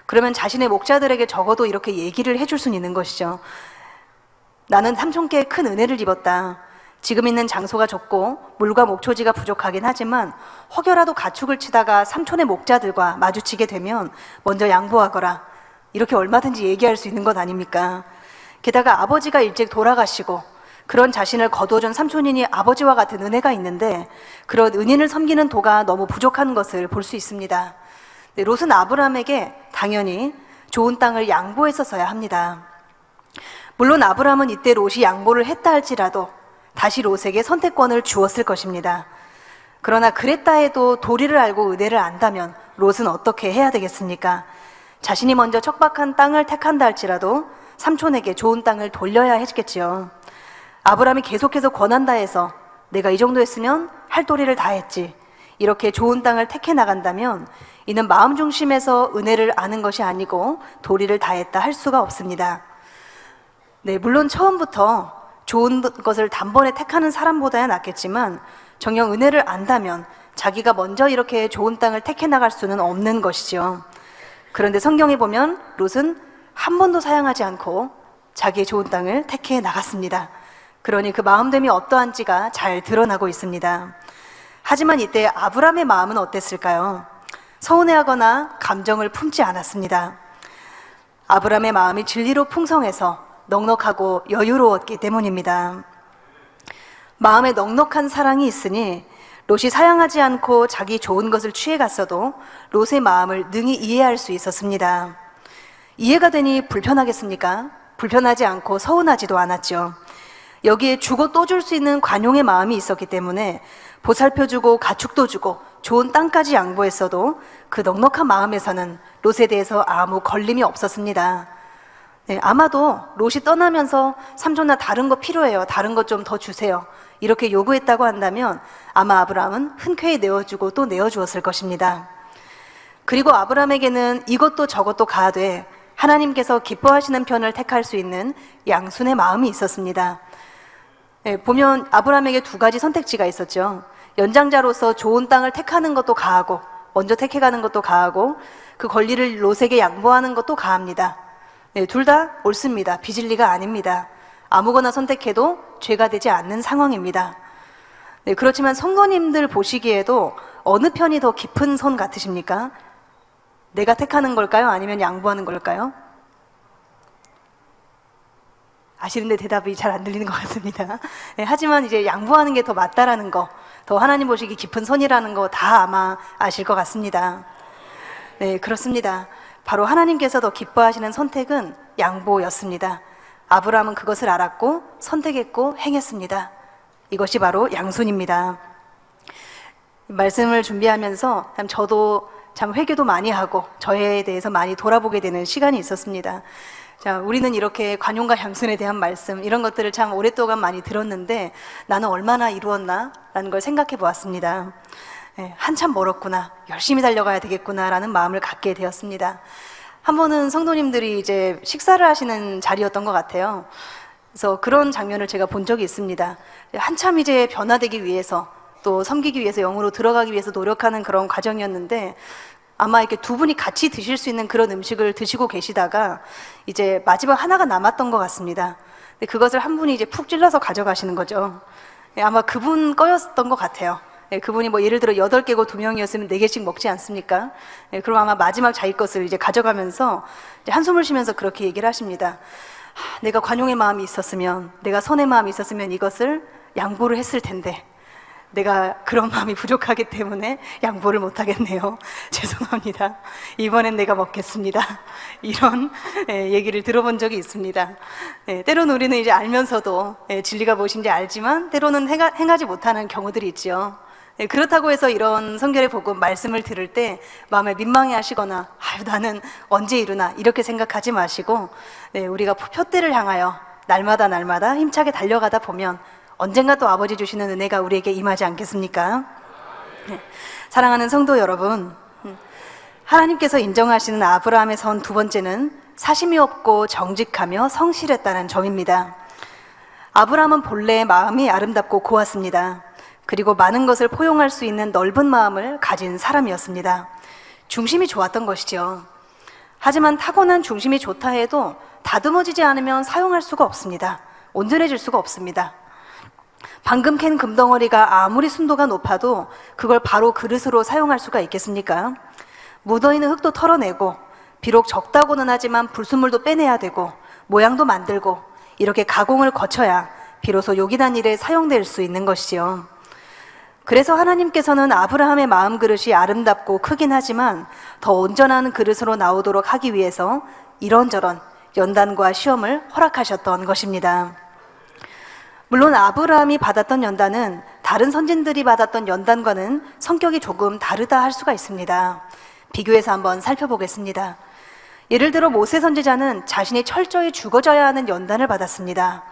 그러면 자신의 목자들에게 적어도 이렇게 얘기를 해줄 수는 있는 것이죠. 나는 삼촌께 큰 은혜를 입었다. 지금 있는 장소가 좁고 물과 목초지가 부족하긴 하지만 혹여라도 가축을 치다가 삼촌의 목자들과 마주치게 되면 먼저 양보하거라. 이렇게 얼마든지 얘기할 수 있는 것 아닙니까? 게다가 아버지가 일찍 돌아가시고 그런 자신을 거두어준 삼촌이니 아버지와 같은 은혜가 있는데 그런 은인을 섬기는 도가 너무 부족한 것을 볼 수 있습니다. 롯은 아브라함에게 당연히 좋은 땅을 양보했었어야 합니다. 물론 아브라함은 이때 롯이 양보를 했다 할지라도 다시 롯에게 선택권을 주었을 것입니다. 그러나 그랬다 해도 도리를 알고 은혜를 안다면 롯은 어떻게 해야 되겠습니까? 자신이 먼저 척박한 땅을 택한다 할지라도 삼촌에게 좋은 땅을 돌려야 했겠지요. 아브라함이 계속해서 권한다 해서 내가 이 정도 했으면 할 도리를 다 했지, 이렇게 좋은 땅을 택해 나간다면 이는 마음 중심에서 은혜를 아는 것이 아니고 도리를 다했다 할 수가 없습니다. 물론 처음부터 좋은 것을 단번에 택하는 사람보다야 낫겠지만 정녕 은혜를 안다면 자기가 먼저 이렇게 좋은 땅을 택해 나갈 수는 없는 것이죠. 그런데 성경에 보면 롯은 한 번도 사양하지 않고 자기의 좋은 땅을 택해 나갔습니다. 그러니 그 마음됨이 어떠한지가 잘 드러나고 있습니다. 하지만 이때 아브라함의 마음은 어땠을까요? 서운해하거나 감정을 품지 않았습니다. 아브라함의 마음이 진리로 풍성해서 넉넉하고 여유로웠기 때문입니다. 마음에 넉넉한 사랑이 있으니 롯이 사양하지 않고 자기 좋은 것을 취해갔어도 롯의 마음을 능히 이해할 수 있었습니다. 이해가 되니 불편하겠습니까? 불편하지 않고 서운하지도 않았죠. 여기에 주고 또 줄 수 있는 관용의 마음이 있었기 때문에 보살펴주고 가축도 주고 좋은 땅까지 양보했어도 그 넉넉한 마음에서는 롯에 대해서 아무 걸림이 없었습니다. 아마도 롯이 떠나면서 삼촌아 다른 거 필요해요, 다른 거 좀 더 주세요, 이렇게 요구했다고 한다면 아마 아브라함은 흔쾌히 내어주고 또 내어주었을 것입니다. 그리고 아브라함에게는 이것도 저것도 가하되 하나님께서 기뻐하시는 편을 택할 수 있는 양순의 마음이 있었습니다. 보면 아브라함에게 두 가지 선택지가 있었죠. 연장자로서 좋은 땅을 택하는 것도 가하고, 먼저 택해가는 것도 가하고, 그 권리를 롯에게 양보하는 것도 가합니다. 둘 다 옳습니다. 빚을 리가 아닙니다. 아무거나 선택해도 죄가 되지 않는 상황입니다. 그렇지만 성도님들 보시기에도 어느 편이 더 깊은 선 같으십니까? 내가 택하는 걸까요? 아니면 양보하는 걸까요? 아시는데 대답이 잘 안 들리는 것 같습니다. 하지만 이제 양보하는 게 더 맞다라는 거, 더 하나님 보시기 깊은 선이라는 거 다 아마 아실 것 같습니다. 네, 그렇습니다. 바로 하나님께서 더 기뻐하시는 선택은 양보였습니다. 아브라함은 그것을 알았고 선택했고 행했습니다. 이것이 바로 양순입니다. 말씀을 준비하면서 참 저도 참 회개도 많이 하고 저에 대해서 많이 돌아보게 되는 시간이 있었습니다. 자, 우리는 이렇게 관용과 양순에 대한 말씀, 이런 것들을 참 오랫동안 많이 들었는데 나는 얼마나 이루었나? 라는 걸 생각해 보았습니다. 한참 멀었구나, 열심히 달려가야 되겠구나 라는 마음을 갖게 되었습니다. 한 번은 성도님들이 이제 식사를 하시는 자리였던 것 같아요. 그래서 그런 장면을 제가 본 적이 있습니다. 한참 이제 변화되기 위해서, 또 섬기기 위해서, 영으로 들어가기 위해서 노력하는 그런 과정이었는데, 아마 이렇게 두 분이 같이 드실 수 있는 그런 음식을 드시고 계시다가 이제 마지막 하나가 남았던 것 같습니다. 근데 그것을 한 분이 이제 푹 찔러서 가져가시는 거죠. 아마 그분 거였던 것 같아요. 그분이 뭐 예를 들어 8개고 2명이었으면 4개씩 먹지 않습니까? 그럼 아마 마지막 자기 것을 이제 가져가면서 이제 한숨을 쉬면서 그렇게 얘기를 하십니다. 내가 관용의 마음이 있었으면, 내가 선의 마음이 있었으면 이것을 양보를 했을 텐데 내가 그런 마음이 부족하기 때문에 양보를 못하겠네요. 죄송합니다. 이번엔 내가 먹겠습니다. 이런 얘기를 들어본 적이 있습니다. 때로는 우리는 이제 알면서도 진리가 무엇인지 알지만 때로는 행하지 못하는 경우들이 있죠. 그렇다고 해서 이런 성결의 복음 말씀을 들을 때 마음에 민망해 하시거나 아유 나는 언제 이루나 이렇게 생각하지 마시고, 우리가 표대를 향하여 날마다 힘차게 달려가다 보면 언젠가 또 아버지 주시는 은혜가 우리에게 임하지 않겠습니까? 사랑하는 성도 여러분, 하나님께서 인정하시는 아브라함의 선 두 번째는 사심이 없고 정직하며 성실했다는 점입니다. 아브라함은 본래 마음이 아름답고 고왔습니다. 그리고 많은 것을 포용할 수 있는 넓은 마음을 가진 사람이었습니다. 중심이 좋았던 것이죠. 하지만 타고난 중심이 좋다 해도 다듬어지지 않으면 사용할 수가 없습니다. 온전해질 수가 없습니다. 방금 캔 금덩어리가 아무리 순도가 높아도 그걸 바로 그릇으로 사용할 수가 있겠습니까? 묻어있는 흙도 털어내고, 비록 적다고는 하지만 불순물도 빼내야 되고, 모양도 만들고, 이렇게 가공을 거쳐야 비로소 요긴한 일에 사용될 수 있는 것이지요. 그래서 하나님께서는 아브라함의 마음 그릇이 아름답고 크긴 하지만 더 온전한 그릇으로 나오도록 하기 위해서 이런저런 연단과 시험을 허락하셨던 것입니다. 물론 아브라함이 받았던 연단은 다른 선진들이 받았던 연단과는 성격이 조금 다르다 할 수가 있습니다. 비교해서 한번 살펴보겠습니다. 예를 들어 모세 선지자는 자신이 철저히 죽어져야 하는 연단을 받았습니다.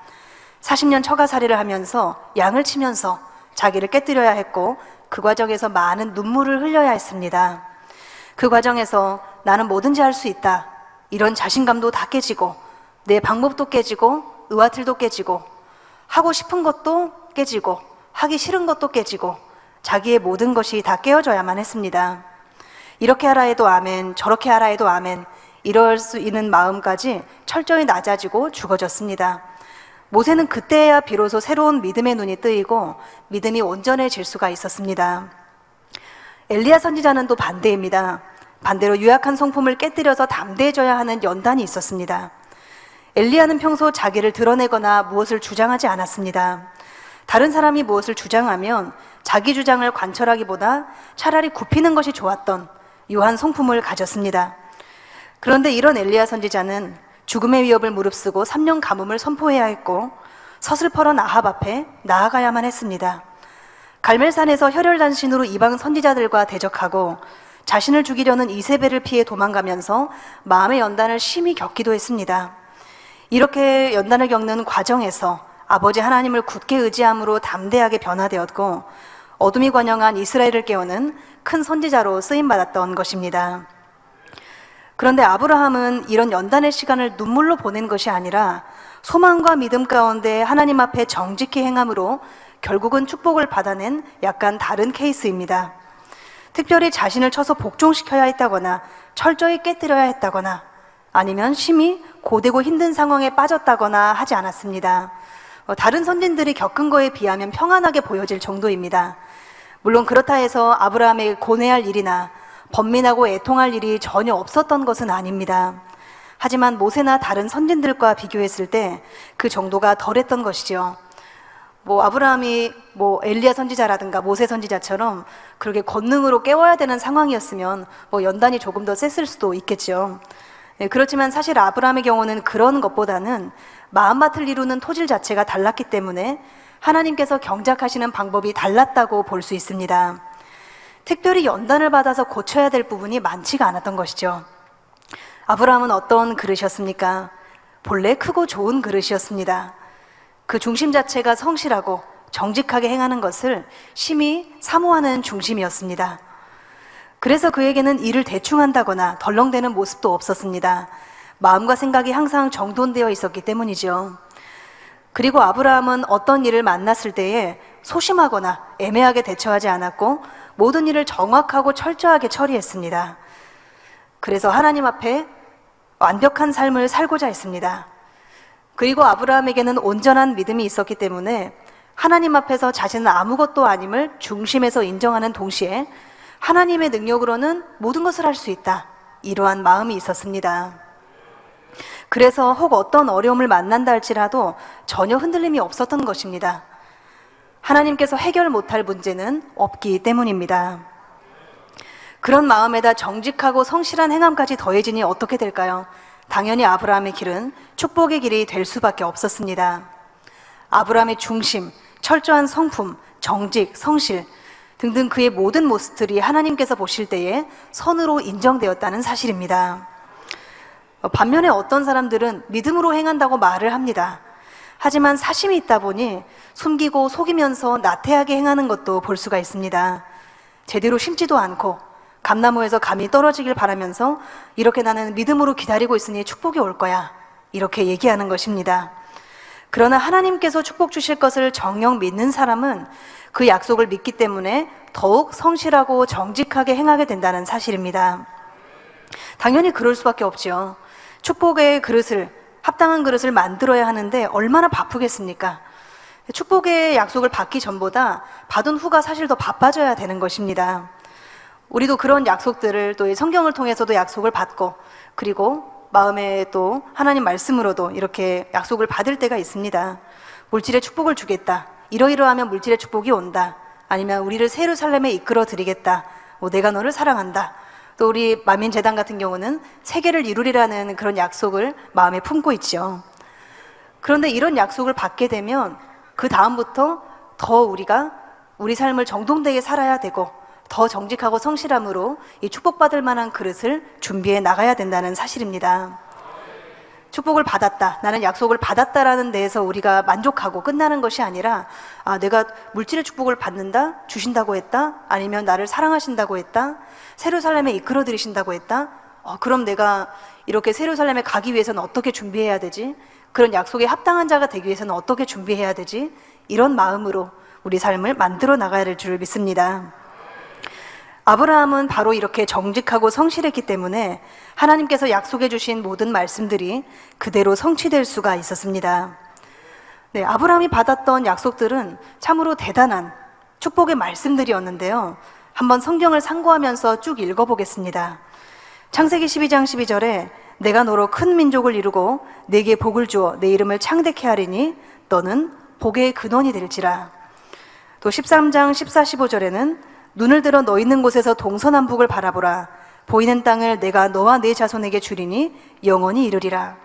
40년 처가살이를 하면서 양을 치면서 자기를 깨뜨려야 했고, 그 과정에서 많은 눈물을 흘려야 했습니다. 그 과정에서 나는 뭐든지 할 수 있다, 이런 자신감도 다 깨지고, 내 방법도 깨지고, 의와틀도 깨지고, 하고 싶은 것도 깨지고, 하기 싫은 것도 깨지고, 자기의 모든 것이 다 깨어져야만 했습니다. 이렇게 하라 해도 아멘, 저렇게 하라 해도 아멘, 이럴 수 있는 마음까지 철저히 낮아지고 죽어졌습니다. 모세는 그때야 비로소 새로운 믿음의 눈이 뜨이고 믿음이 온전해질 수가 있었습니다. 엘리야 선지자는 또 반대입니다. 반대로 유약한 성품을 깨뜨려서 담대해져야 하는 연단이 있었습니다. 엘리야는 평소 자기를 드러내거나 무엇을 주장하지 않았습니다. 다른 사람이 무엇을 주장하면 자기 주장을 관철하기보다 차라리 굽히는 것이 좋았던 유한 성품을 가졌습니다. 그런데 이런 엘리야 선지자는 죽음의 위협을 무릅쓰고 3년 가뭄을 선포해야 했고, 서슬퍼런 아합 앞에 나아가야만 했습니다. 갈멜산에서 혈혈단신으로 이방 선지자들과 대적하고 자신을 죽이려는 이세벨을 피해 도망가면서 마음의 연단을 심히 겪기도 했습니다. 이렇게 연단을 겪는 과정에서 아버지 하나님을 굳게 의지함으로 담대하게 변화되었고, 어둠이 관영한 이스라엘을 깨우는 큰 선지자로 쓰임받았던 것입니다. 그런데 아브라함은 이런 연단의 시간을 눈물로 보낸 것이 아니라 소망과 믿음 가운데 하나님 앞에 정직히 행함으로 결국은 축복을 받아낸 약간 다른 케이스입니다. 특별히 자신을 쳐서 복종시켜야 했다거나 철저히 깨뜨려야 했다거나 아니면 심히 고되고 힘든 상황에 빠졌다거나 하지 않았습니다. 다른 선진들이 겪은 거에 비하면 평안하게 보여질 정도입니다. 물론 그렇다 해서 아브라함에게 고뇌할 일이나 번민하고 애통할 일이 전혀 없었던 것은 아닙니다. 하지만 모세나 다른 선진들과 비교했을 때 그 정도가 덜했던 것이죠. 아브라함이 엘리야 선지자라든가 모세 선지자처럼 그렇게 권능으로 깨워야 되는 상황이었으면 연단이 조금 더 셌을 수도 있겠죠. 그렇지만 사실 아브라함의 경우는 그런 것보다는 마음밭을 이루는 토질 자체가 달랐기 때문에 하나님께서 경작하시는 방법이 달랐다고 볼 수 있습니다. 특별히 연단을 받아서 고쳐야 될 부분이 많지가 않았던 것이죠. 아브라함은 어떤 그릇이었습니까? 본래 크고 좋은 그릇이었습니다. 그 중심 자체가 성실하고 정직하게 행하는 것을 심히 사모하는 중심이었습니다. 그래서 그에게는 일을 대충 한다거나 덜렁대는 모습도 없었습니다. 마음과 생각이 항상 정돈되어 있었기 때문이죠. 그리고 아브라함은 어떤 일을 만났을 때에 소심하거나 애매하게 대처하지 않았고 모든 일을 정확하고 철저하게 처리했습니다. 그래서 하나님 앞에 완벽한 삶을 살고자 했습니다. 그리고 아브라함에게는 온전한 믿음이 있었기 때문에 하나님 앞에서 자신은 아무것도 아님을 중심에서 인정하는 동시에 하나님의 능력으로는 모든 것을 할 수 있다. 이러한 마음이 있었습니다. 그래서 혹 어떤 어려움을 만난다 할지라도 전혀 흔들림이 없었던 것입니다. 하나님께서 해결 못할 문제는 없기 때문입니다. 그런 마음에다 정직하고 성실한 행함까지 더해지니 어떻게 될까요? 당연히 아브라함의 길은 축복의 길이 될 수밖에 없었습니다. 아브라함의 중심, 철저한 성품, 정직, 성실 등등 그의 모든 모습들이 하나님께서 보실 때에 선으로 인정되었다는 사실입니다. 반면에 어떤 사람들은 믿음으로 행한다고 말을 합니다. 하지만 사심이 있다 보니 숨기고 속이면서 나태하게 행하는 것도 볼 수가 있습니다. 제대로 심지도 않고 감나무에서 감이 떨어지길 바라면서 이렇게 나는 믿음으로 기다리고 있으니 축복이 올 거야. 이렇게 얘기하는 것입니다. 그러나 하나님께서 축복 주실 것을 정녕 믿는 사람은 그 약속을 믿기 때문에 더욱 성실하고 정직하게 행하게 된다는 사실입니다. 당연히 그럴 수밖에 없죠. 축복의 그릇을, 합당한 그릇을 만들어야 하는데 얼마나 바쁘겠습니까? 축복의 약속을 받기 전보다 받은 후가 사실 더 바빠져야 되는 것입니다. 우리도 그런 약속들을 또 성경을 통해서도 약속을 받고 그리고 마음에 또 하나님 말씀으로도 이렇게 약속을 받을 때가 있습니다. 물질의 축복을 주겠다. 이러이러하면 물질의 축복이 온다. 아니면 우리를 새 예루살렘에 이끌어 드리겠다. 내가 너를 사랑한다. 또 우리 만민재단 같은 경우는 세계를 이루리라는 그런 약속을 마음에 품고 있죠. 그런데 이런 약속을 받게 되면 그 다음부터 더 우리가 우리 삶을 정돈되게 살아야 되고 더 정직하고 성실함으로 이 축복받을 만한 그릇을 준비해 나가야 된다는 사실입니다. 축복을 받았다, 나는 약속을 받았다라는 데에서 우리가 만족하고 끝나는 것이 아니라 내가 물질의 축복을 받는다, 주신다고 했다, 아니면 나를 사랑하신다고 했다, 새 예루살렘에 이끌어 들이신다고 했다. 그럼 내가 이렇게 새 예루살렘에 가기 위해서는 어떻게 준비해야 되지? 그런 약속에 합당한 자가 되기 위해서는 어떻게 준비해야 되지? 이런 마음으로 우리 삶을 만들어 나가야 될 줄 믿습니다. 아브라함은 바로 이렇게 정직하고 성실했기 때문에 하나님께서 약속해 주신 모든 말씀들이 그대로 성취될 수가 있었습니다. 네, 아브라함이 받았던 약속들은 참으로 대단한 축복의 말씀들이었는데요. 한번 성경을 상고하면서 쭉 읽어보겠습니다. 창세기 12장 12절에 내가 너로 큰 민족을 이루고 네게 복을 주어 내 이름을 창대케 하리니 너는 복의 근원이 될지라. 또 13장 14, 15절에는 눈을 들어 너 있는 곳에서 동서남북을 바라보라. 보이는 땅을 내가 너와 네 자손에게 주리니 영원히 이르리라.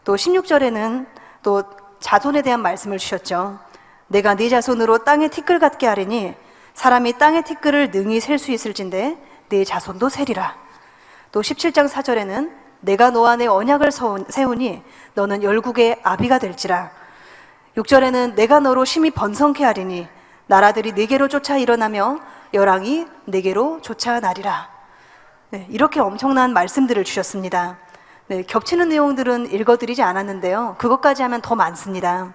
또 16절에는 또 자손에 대한 말씀을 주셨죠. 내가 네 자손으로 땅의 티끌 같게 하리니 사람이 땅의 티끌을 능히 셀 수 있을진데 네 자손도 세리라. 또 17장 4절에는 내가 너와 내 언약을 세우니 너는 열국의 아비가 될지라. 6절에는 내가 너로 심히 번성케 하리니 나라들이 네게로 쫓아 일어나며 열왕이 네게로 쫓아 나리라. 네, 이렇게 엄청난 말씀들을 주셨습니다. 네, 겹치는 내용들은 읽어드리지 않았는데요. 그것까지 하면 더 많습니다.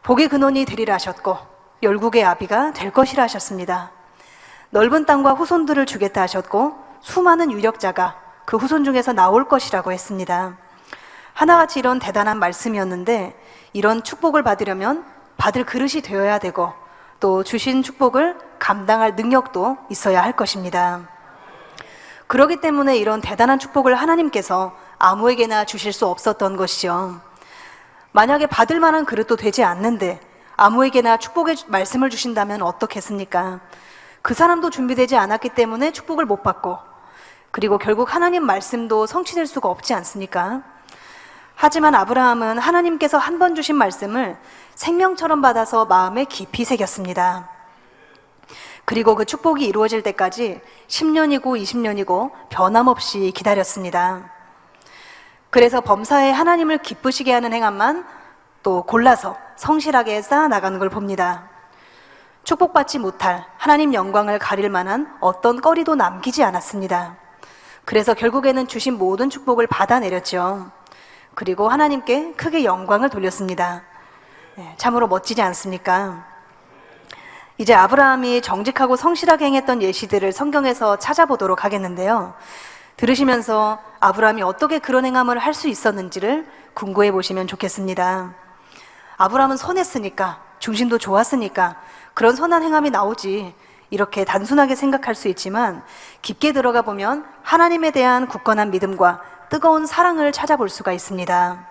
복의 근원이 되리라 하셨고 열국의 아비가 될 것이라 하셨습니다. 넓은 땅과 후손들을 주겠다 하셨고 수많은 유력자가 그 후손 중에서 나올 것이라고 했습니다. 하나같이 이런 대단한 말씀이었는데 이런 축복을 받으려면 받을 그릇이 되어야 되고 또 주신 축복을 감당할 능력도 있어야 할 것입니다. 그렇기 때문에 이런 대단한 축복을 하나님께서 아무에게나 주실 수 없었던 것이죠. 만약에 받을 만한 그릇도 되지 않는데 아무에게나 축복의 말씀을 주신다면 어떻겠습니까? 그 사람도 준비되지 않았기 때문에 축복을 못 받고 그리고 결국 하나님 말씀도 성취될 수가 없지 않습니까? 하지만 아브라함은 하나님께서 한 번 주신 말씀을 생명처럼 받아서 마음에 깊이 새겼습니다. 그리고 그 축복이 이루어질 때까지 10년이고 20년이고 변함없이 기다렸습니다. 그래서 범사에 하나님을 기쁘시게 하는 행함만 또 골라서 성실하게 쌓아나가는 걸 봅니다. 축복받지 못할 하나님 영광을 가릴 만한 어떤 거리도 남기지 않았습니다. 그래서 결국에는 주신 모든 축복을 받아내렸죠. 그리고 하나님께 크게 영광을 돌렸습니다. 참으로 멋지지 않습니까? 이제 아브라함이 정직하고 성실하게 행했던 예시들을 성경에서 찾아보도록 하겠는데요. 들으시면서 아브라함이 어떻게 그런 행함을 할 수 있었는지를 궁금해 보시면 좋겠습니다. 아브라함은 선했으니까, 중심도 좋았으니까 그런 선한 행함이 나오지 이렇게 단순하게 생각할 수 있지만 깊게 들어가 보면 하나님에 대한 굳건한 믿음과 뜨거운 사랑을 찾아볼 수가 있습니다.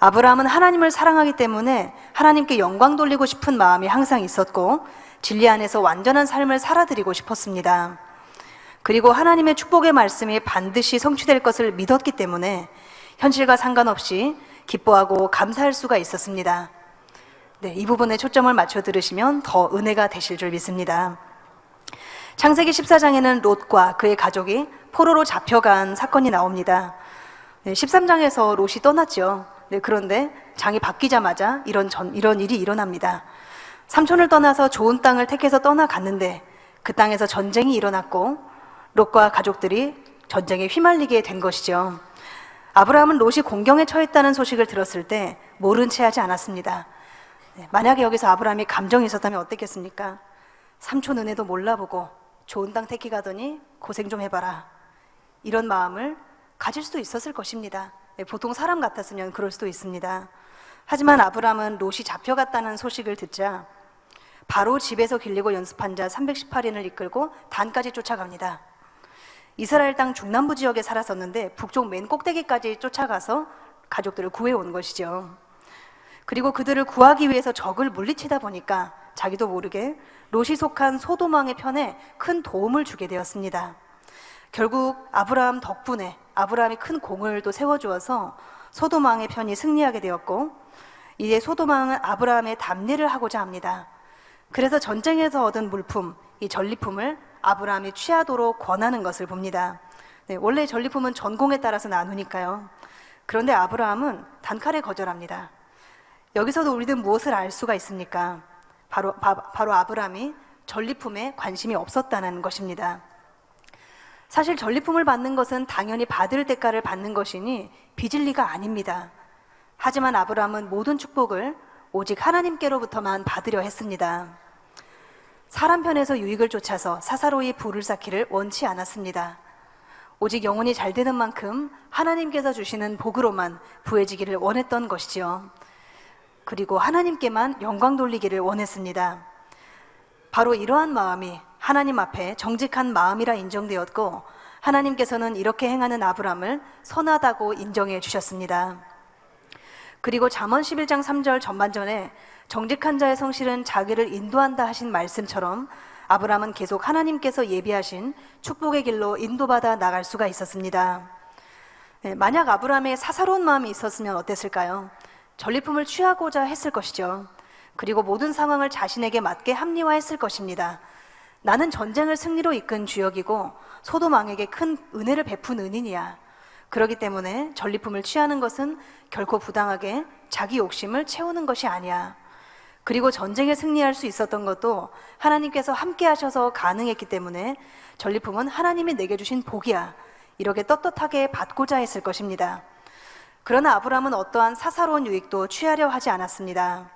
아브라함은 하나님을 사랑하기 때문에 하나님께 영광 돌리고 싶은 마음이 항상 있었고 진리 안에서 완전한 삶을 살아드리고 싶었습니다. 그리고 하나님의 축복의 말씀이 반드시 성취될 것을 믿었기 때문에 현실과 상관없이 기뻐하고 감사할 수가 있었습니다. 네, 이 부분에 초점을 맞춰 들으시면 더 은혜가 되실 줄 믿습니다. 창세기 14장에는 롯과 그의 가족이 포로로 잡혀간 사건이 나옵니다. 네, 13장에서 롯이 떠났죠. 네, 그런데 장이 바뀌자마자 이런 일이 일어납니다. 삼촌을 떠나서 좋은 땅을 택해서 떠나갔는데 그 땅에서 전쟁이 일어났고 롯과 가족들이 전쟁에 휘말리게 된 것이죠. 아브라함은 롯이 공경에 처했다는 소식을 들었을 때 모른 채 하지 않았습니다. 네, 만약에 여기서 아브라함이 감정이 있었다면 어땠겠습니까? 삼촌 은혜도 몰라보고 좋은 땅 택히 가더니 고생 좀 해봐라. 이런 마음을 가질 수도 있었을 것입니다. 네, 보통 사람 같았으면 그럴 수도 있습니다. 하지만 아브라함은 롯이 잡혀갔다는 소식을 듣자 바로 집에서 길리고 연습한 자 318인을 이끌고 단까지 쫓아갑니다. 이스라엘 땅 중남부 지역에 살았었는데 북쪽 맨 꼭대기까지 쫓아가서 가족들을 구해온 것이죠. 그리고 그들을 구하기 위해서 적을 물리치다 보니까 자기도 모르게 롯이 속한 소돔 왕의 편에 큰 도움을 주게 되었습니다. 결국 아브라함 덕분에 아브라함이 큰 공을 또 세워주어서 소돔 왕의 편이 승리하게 되었고 이제 소돔 왕은 아브라함의 답례를 하고자 합니다. 그래서 전쟁에서 얻은 물품, 이 전리품을 아브라함이 취하도록 권하는 것을 봅니다. 네, 원래 전리품은 전공에 따라서 나누니까요. 그런데 아브라함은 단칼에 거절합니다. 여기서도 우리는 무엇을 알 수가 있습니까? 바로 아브라함이 전리품에 관심이 없었다는 것입니다. 사실 전리품을 받는 것은 당연히 받을 대가를 받는 것이니 빚을 리가 아닙니다. 하지만 아브라함은 모든 축복을 오직 하나님께로부터만 받으려 했습니다. 사람 편에서 유익을 쫓아서 사사로이 부를 쌓기를 원치 않았습니다. 오직 영혼이 잘 되는 만큼 하나님께서 주시는 복으로만 부해지기를 원했던 것이지요. 그리고 하나님께만 영광 돌리기를 원했습니다. 바로 이러한 마음이 하나님 앞에 정직한 마음이라 인정되었고 하나님께서는 이렇게 행하는 아브라함을 선하다고 인정해 주셨습니다. 그리고 잠언 11장 3절 전반전에 정직한 자의 성실은 자기를 인도한다 하신 말씀처럼 아브라함은 계속 하나님께서 예비하신 축복의 길로 인도받아 나갈 수가 있었습니다. 만약 아브라함의 사사로운 마음이 있었으면 어땠을까요? 전리품을 취하고자 했을 것이죠. 그리고 모든 상황을 자신에게 맞게 합리화했을 것입니다. 나는 전쟁을 승리로 이끈 주역이고 소돔 왕에게 큰 은혜를 베푼 은인이야. 그렇기 때문에 전리품을 취하는 것은 결코 부당하게 자기 욕심을 채우는 것이 아니야. 그리고 전쟁에 승리할 수 있었던 것도 하나님께서 함께 하셔서 가능했기 때문에 전리품은 하나님이 내게 주신 복이야, 이렇게 떳떳하게 받고자 했을 것입니다. 그러나 아브라함은 어떠한 사사로운 유익도 취하려 하지 않았습니다.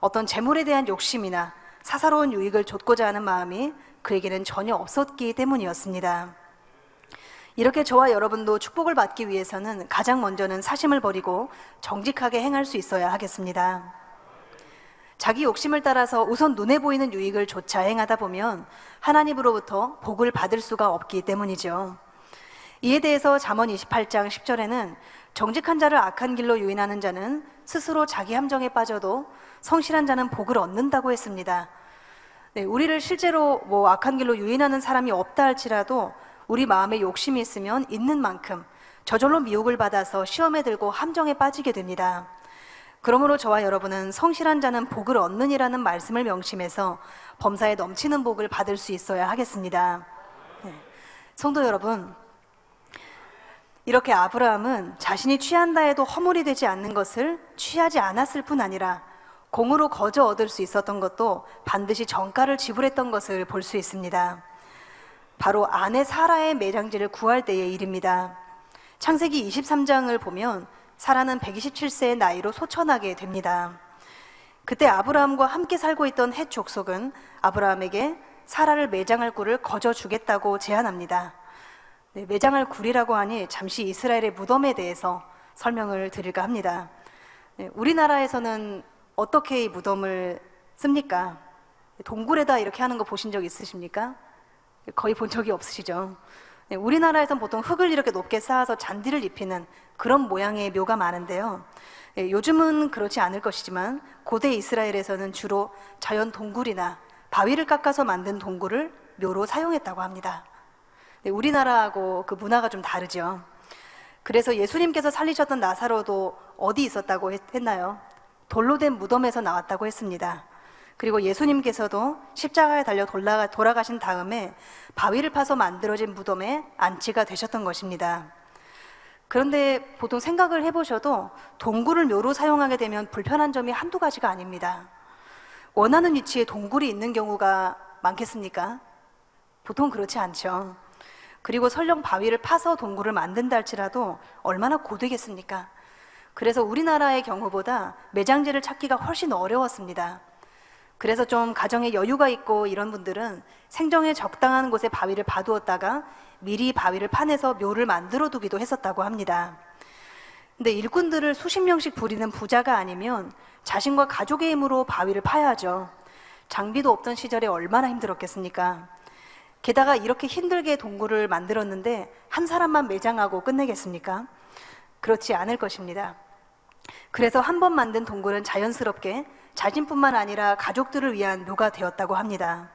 어떤 재물에 대한 욕심이나 사사로운 유익을 좇고자 하는 마음이 그에게는 전혀 없었기 때문이었습니다. 이렇게 저와 여러분도 축복을 받기 위해서는 가장 먼저는 사심을 버리고 정직하게 행할 수 있어야 하겠습니다. 자기 욕심을 따라서 우선 눈에 보이는 유익을 조차 행하다 보면 하나님으로부터 복을 받을 수가 없기 때문이죠. 이에 대해서 잠언 28장 10절에는 정직한 자를 악한 길로 유인하는 자는 스스로 자기 함정에 빠져도 성실한 자는 복을 얻는다고 했습니다. 네, 우리를 실제로 악한 길로 유인하는 사람이 없다 할지라도 우리 마음에 욕심이 있으면 있는 만큼 저절로 미혹을 받아서 시험에 들고 함정에 빠지게 됩니다. 그러므로 저와 여러분은 성실한 자는 복을 얻느니라는 말씀을 명심해서 범사에 넘치는 복을 받을 수 있어야 하겠습니다. 네. 성도 여러분, 이렇게 아브라함은 자신이 취한다 해도 허물이 되지 않는 것을 취하지 않았을 뿐 아니라 공으로 거저 얻을 수 있었던 것도 반드시 정가를 지불했던 것을 볼 수 있습니다. 바로 아내 사라의 매장지를 구할 때의 일입니다. 창세기 23장을 보면 사라는 127세의 나이로 소천하게 됩니다. 그때 아브라함과 함께 살고 있던 헷 족속은 아브라함에게 사라를 매장할 꿀을 거저 주겠다고 제안합니다. 네, 매장할 굴이라고 하니 잠시 이스라엘의 무덤에 대해서 설명을 드릴까 합니다. 네, 우리나라에서는 어떻게 이 무덤을 씁니까? 동굴에다 이렇게 하는 거 보신 적 있으십니까? 거의 본 적이 없으시죠? 네, 우리나라에서는 보통 흙을 이렇게 높게 쌓아서 잔디를 입히는 그런 모양의 묘가 많은데요. 네, 요즘은 그렇지 않을 것이지만 고대 이스라엘에서는 주로 자연 동굴이나 바위를 깎아서 만든 동굴을 묘로 사용했다고 합니다. 네, 우리나라하고 그 문화가 좀 다르죠. 그래서 예수님께서 살리셨던 나사로도 어디 있었다고 했나요? 돌로 된 무덤에서 나왔다고 했습니다. 그리고 예수님께서도 십자가에 달려 돌아가신 다음에 바위를 파서 만들어진 무덤에 안치가 되셨던 것입니다. 그런데 보통 생각을 해보셔도 동굴을 묘로 사용하게 되면 불편한 점이 한두 가지가 아닙니다. 원하는 위치에 동굴이 있는 경우가 많겠습니까? 보통 그렇지 않죠. 그리고 설령 바위를 파서 동굴을 만든다 할지라도 얼마나 고되겠습니까? 그래서 우리나라의 경우보다 매장지를 찾기가 훨씬 어려웠습니다. 그래서 좀 가정에 여유가 있고 이런 분들은 생정에 적당한 곳에 바위를 파두었다가 미리 바위를 파내서 묘를 만들어 두기도 했었다고 합니다. 근데 일꾼들을 수십 명씩 부리는 부자가 아니면 자신과 가족의 힘으로 바위를 파야죠. 장비도 없던 시절에 얼마나 힘들었겠습니까? 게다가 이렇게 힘들게 동굴을 만들었는데 한 사람만 매장하고 끝내겠습니까? 그렇지 않을 것입니다. 그래서 한 번 만든 동굴은 자연스럽게 자신뿐만 아니라 가족들을 위한 묘가 되었다고 합니다.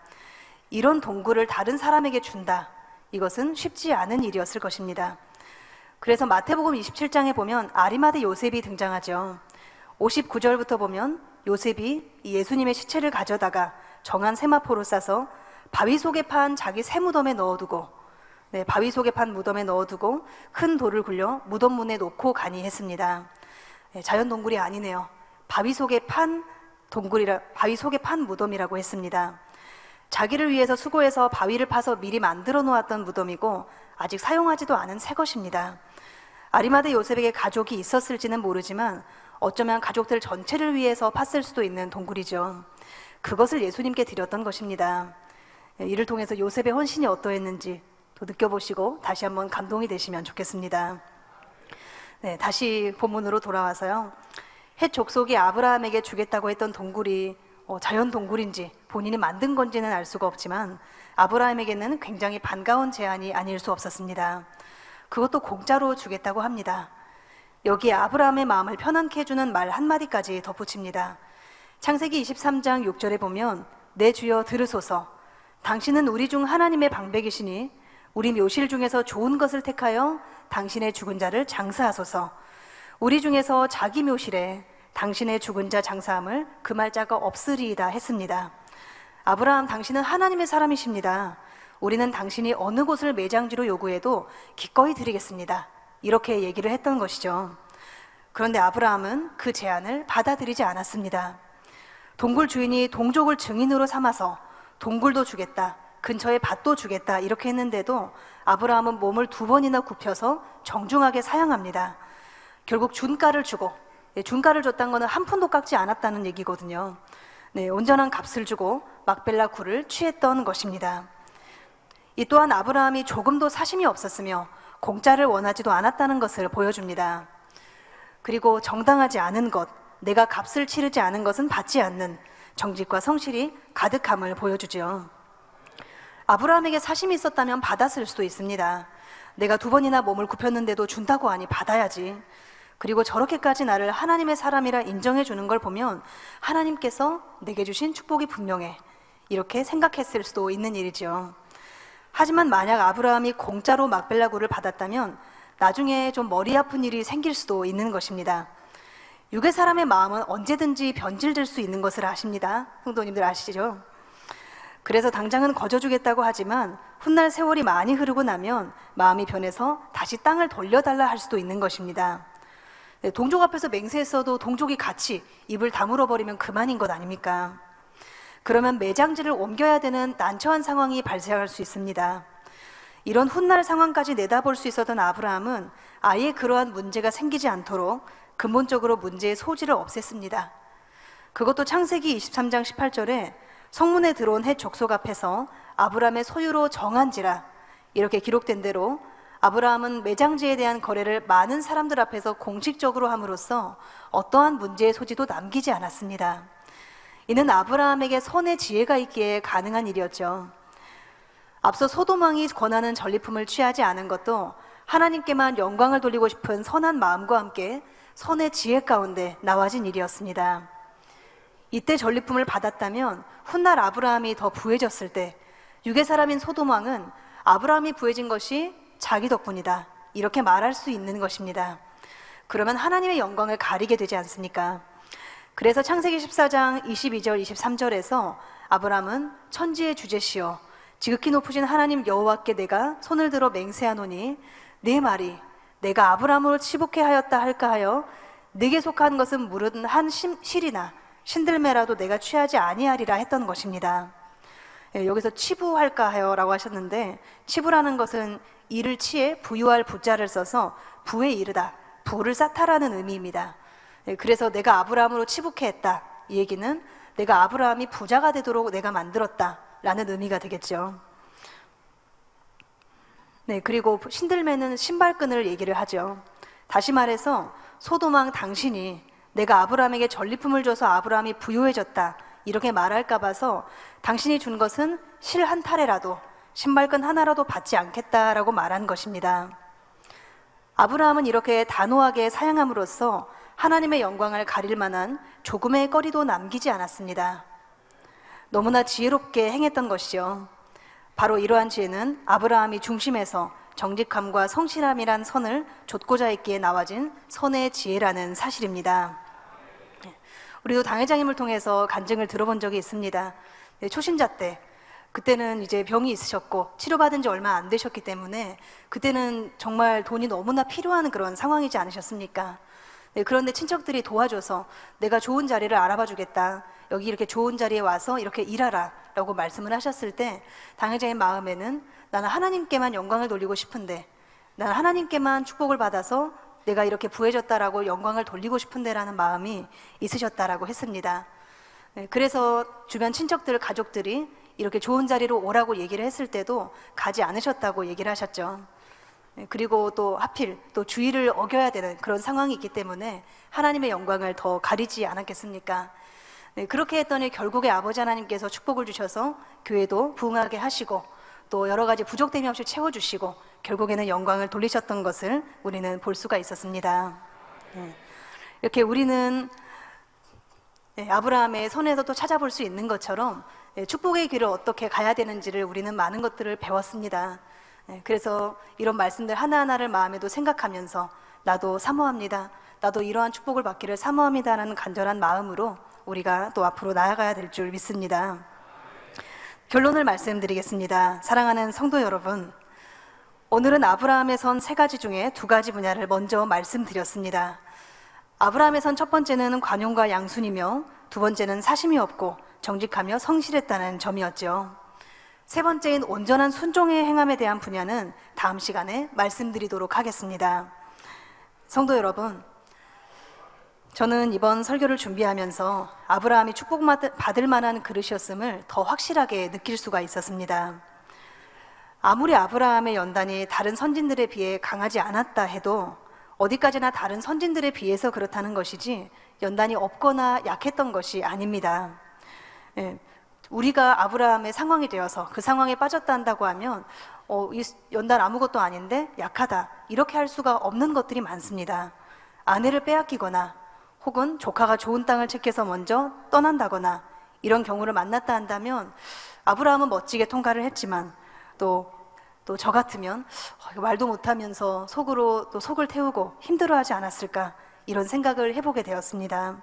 이런 동굴을 다른 사람에게 준다, 이것은 쉽지 않은 일이었을 것입니다. 그래서 마태복음 27장에 보면 아리마대 요셉이 등장하죠. 59절부터 보면 요셉이 예수님의 시체를 가져다가 정한 세마포로 싸서 바위 속에 판 자기 새 무덤에 넣어두고, 바위 속에 판 무덤에 넣어두고 큰 돌을 굴려 무덤 문에 놓고 가니 했습니다. 자연 동굴이 아니네요. 바위 속에 판 무덤이라고 했습니다. 자기를 위해서 수고해서 바위를 파서 미리 만들어 놓았던 무덤이고 아직 사용하지도 않은 새 것입니다. 아리마대 요셉에게 가족이 있었을지는 모르지만 어쩌면 가족들 전체를 위해서 팠을 수도 있는 동굴이죠. 그것을 예수님께 드렸던 것입니다. 이를 통해서 요셉의 헌신이 어떠했는지 또 느껴보시고 다시 한번 감동이 되시면 좋겠습니다. 네, 다시 본문으로 돌아와서요. 헷 족속이 아브라함에게 주겠다고 했던 동굴이 자연 동굴인지 본인이 만든 건지는 알 수가 없지만 아브라함에게는 굉장히 반가운 제안이 아닐 수 없었습니다. 그것도 공짜로 주겠다고 합니다. 여기에 아브라함의 마음을 편안케 해주는 말 한마디까지 덧붙입니다. 창세기 23장 6절에 보면 내 주여 들으소서, 당신은 우리 중 하나님의 방백이시니 우리 묘실 중에서 좋은 것을 택하여 당신의 죽은 자를 장사하소서. 우리 중에서 자기 묘실에 당신의 죽은 자 장사함을 금할 자가 없으리이다 했습니다. 아브라함, 당신은 하나님의 사람이십니다. 우리는 당신이 어느 곳을 매장지로 요구해도 기꺼이 드리겠습니다. 이렇게 얘기를 했던 것이죠. 그런데 아브라함은 그 제안을 받아들이지 않았습니다. 동굴 주인이 동족을 증인으로 삼아서 동굴도 주겠다, 근처에 밭도 주겠다 이렇게 했는데도 아브라함은 몸을 2번이나 굽혀서 정중하게 사양합니다. 결국 준가를 주고, 준가를 줬다는 것은 한 푼도 깎지 않았다는 얘기거든요. 온전한 값을 주고 막벨라 굴을 취했던 것입니다. 이 또한 아브라함이 조금도 사심이 없었으며 공짜를 원하지도 않았다는 것을 보여줍니다. 그리고 정당하지 않은 것, 내가 값을 치르지 않은 것은 받지 않는 정직과 성실이 가득함을 보여주죠. 아브라함에게 사심이 있었다면 받았을 수도 있습니다. 내가 2번이나 몸을 굽혔는데도 준다고 하니 받아야지. 그리고 저렇게까지 나를 하나님의 사람이라 인정해 주는 걸 보면 하나님께서 내게 주신 축복이 분명해, 이렇게 생각했을 수도 있는 일이죠. 하지만 만약 아브라함이 공짜로 막벨라 굴을 받았다면 나중에 좀 머리 아픈 일이 생길 수도 있는 것입니다. 육의 사람의 마음은 언제든지 변질될 수 있는 것을 아십니다. 성도님들 아시죠? 그래서 당장은 거저주겠다고 하지만 훗날 세월이 많이 흐르고 나면 마음이 변해서 다시 땅을 돌려달라 할 수도 있는 것입니다. 동족 앞에서 맹세했어도 동족이 같이 입을 다물어 버리면 그만인 것 아닙니까? 그러면 매장지를 옮겨야 되는 난처한 상황이 발생할 수 있습니다. 이런 훗날 상황까지 내다볼 수 있었던 아브라함은 아예 그러한 문제가 생기지 않도록 근본적으로 문제의 소지를 없앴습니다. 그것도 창세기 23장 18절에 성문에 들어온 헷 족속 앞에서 아브라함의 소유로 정한지라 이렇게 기록된 대로 아브라함은 매장지에 대한 거래를 많은 사람들 앞에서 공식적으로 함으로써 어떠한 문제의 소지도 남기지 않았습니다. 이는 아브라함에게 선의 지혜가 있기에 가능한 일이었죠. 앞서 소돔 왕이 권하는 전리품을 취하지 않은 것도 하나님께만 영광을 돌리고 싶은 선한 마음과 함께 선의 지혜 가운데 나와진 일이었습니다. 이때 전리품을 받았다면 훗날 아브라함이 더 부해졌을 때 육의 사람인 소돔 왕은 아브라함이 부해진 것이 자기 덕분이다, 이렇게 말할 수 있는 것입니다. 그러면 하나님의 영광을 가리게 되지 않습니까? 그래서 창세기 14장 22절 23절에서 아브라함은 천지의 주제시여 지극히 높으신 하나님 여호와께 내가 손을 들어 맹세하노니 내 말이 내가 아브라함으로 치복해 하였다 할까 하여 네게 속한 것은 무릇 한 실이나 신들매라도 내가 취하지 아니하리라 했던 것입니다. 여기서 치부할까 하여 라고 하셨는데, 치부라는 것은 이를 치에 부유할 부자를 써서 부에 이르다, 부를 쌓다라는 의미입니다. 그래서 내가 아브라함으로 치북해 했다, 이 얘기는 내가 아브라함이 부자가 되도록 내가 만들었다 라는 의미가 되겠죠. 그리고 신들매는 신발끈을 얘기를 하죠. 다시 말해서 소돔 왕 당신이 내가 아브라함에게 전리품을 줘서 아브라함이 부유해졌다 이렇게 말할까 봐서 당신이 준 것은 실 한 타래라도 신발끈 하나라도 받지 않겠다라고 말한 것입니다. 아브라함은 이렇게 단호하게 사양함으로써 하나님의 영광을 가릴 만한 조금의 거리도 남기지 않았습니다. 너무나 지혜롭게 행했던 것이죠. 바로 이러한 지혜는 아브라함이 중심에서 정직함과 성실함이란 선을 좇고자 했기에 나와진 선의 지혜라는 사실입니다. 우리도 당회장님을 통해서 간증을 들어본 적이 있습니다. 초신자 때, 그때는 이제 병이 있으셨고 치료받은 지 얼마 안 되셨기 때문에 그때는 정말 돈이 너무나 필요한 그런 상황이지 않으셨습니까? 그런데 친척들이 도와줘서 내가 좋은 자리를 알아봐 주겠다, 여기 이렇게 좋은 자리에 와서 이렇게 일하라 라고 말씀을 하셨을 때 당회장의 마음에는 나는 하나님께만 영광을 돌리고 싶은데, 나는 하나님께만 축복을 받아서 내가 이렇게 부해졌다라고 영광을 돌리고 싶은데 라는 마음이 있으셨다라고 했습니다. 그래서 주변 친척들, 가족들이 이렇게 좋은 자리로 오라고 얘기를 했을 때도 가지 않으셨다고 얘기를 하셨죠. 그리고 또 하필 또 주의를 어겨야 되는 그런 상황이 있기 때문에 하나님의 영광을 더 가리지 않았겠습니까? 그렇게 했더니 결국에 아버지 하나님께서 축복을 주셔서 교회도 부흥하게 하시고 또 여러 가지 부족됨이 없이 채워주시고 결국에는 영광을 돌리셨던 것을 우리는 볼 수가 있었습니다. 이렇게 우리는 아브라함의 손에서 또 찾아볼 수 있는 것처럼 축복의 길을 어떻게 가야 되는지를 우리는 많은 것들을 배웠습니다. 그래서 이런 말씀들 하나하나를 마음에도 생각하면서 나도 사모합니다, 나도 이러한 축복을 받기를 사모합니다라는 간절한 마음으로 우리가 또 앞으로 나아가야 될 줄 믿습니다. 결론을 말씀드리겠습니다. 사랑하는 성도 여러분, 오늘은 아브라함의 선 3가지 중에 2가지 분야를 먼저 말씀드렸습니다. 아브라함의 선 첫 번째는 관용과 양순이며 두 번째는 사심이 없고 정직하며 성실했다는 점이었죠. 세 번째인 온전한 순종의 행함에 대한 분야는 다음 시간에 말씀드리도록 하겠습니다. 성도 여러분, 저는 이번 설교를 준비하면서 아브라함이 축복받을 만한 그릇이었음을 더 확실하게 느낄 수가 있었습니다. 아무리 아브라함의 연단이 다른 선진들에 비해 강하지 않았다 해도 어디까지나 다른 선진들에 비해서 그렇다는 것이지 연단이 없거나 약했던 것이 아닙니다. 우리가 아브라함의 상황이 되어서 그 상황에 빠졌다 한다고 하면 이 연단 아무것도 아닌데 약하다, 이렇게 할 수가 없는 것들이 많습니다. 아내를 빼앗기거나 혹은 조카가 좋은 땅을 택해서 먼저 떠난다거나 이런 경우를 만났다 한다면 아브라함은 멋지게 통과를 했지만 또 저 같으면 말도 못하면서 속으로 또 속을 태우고 힘들어하지 않았을까, 이런 생각을 해보게 되었습니다.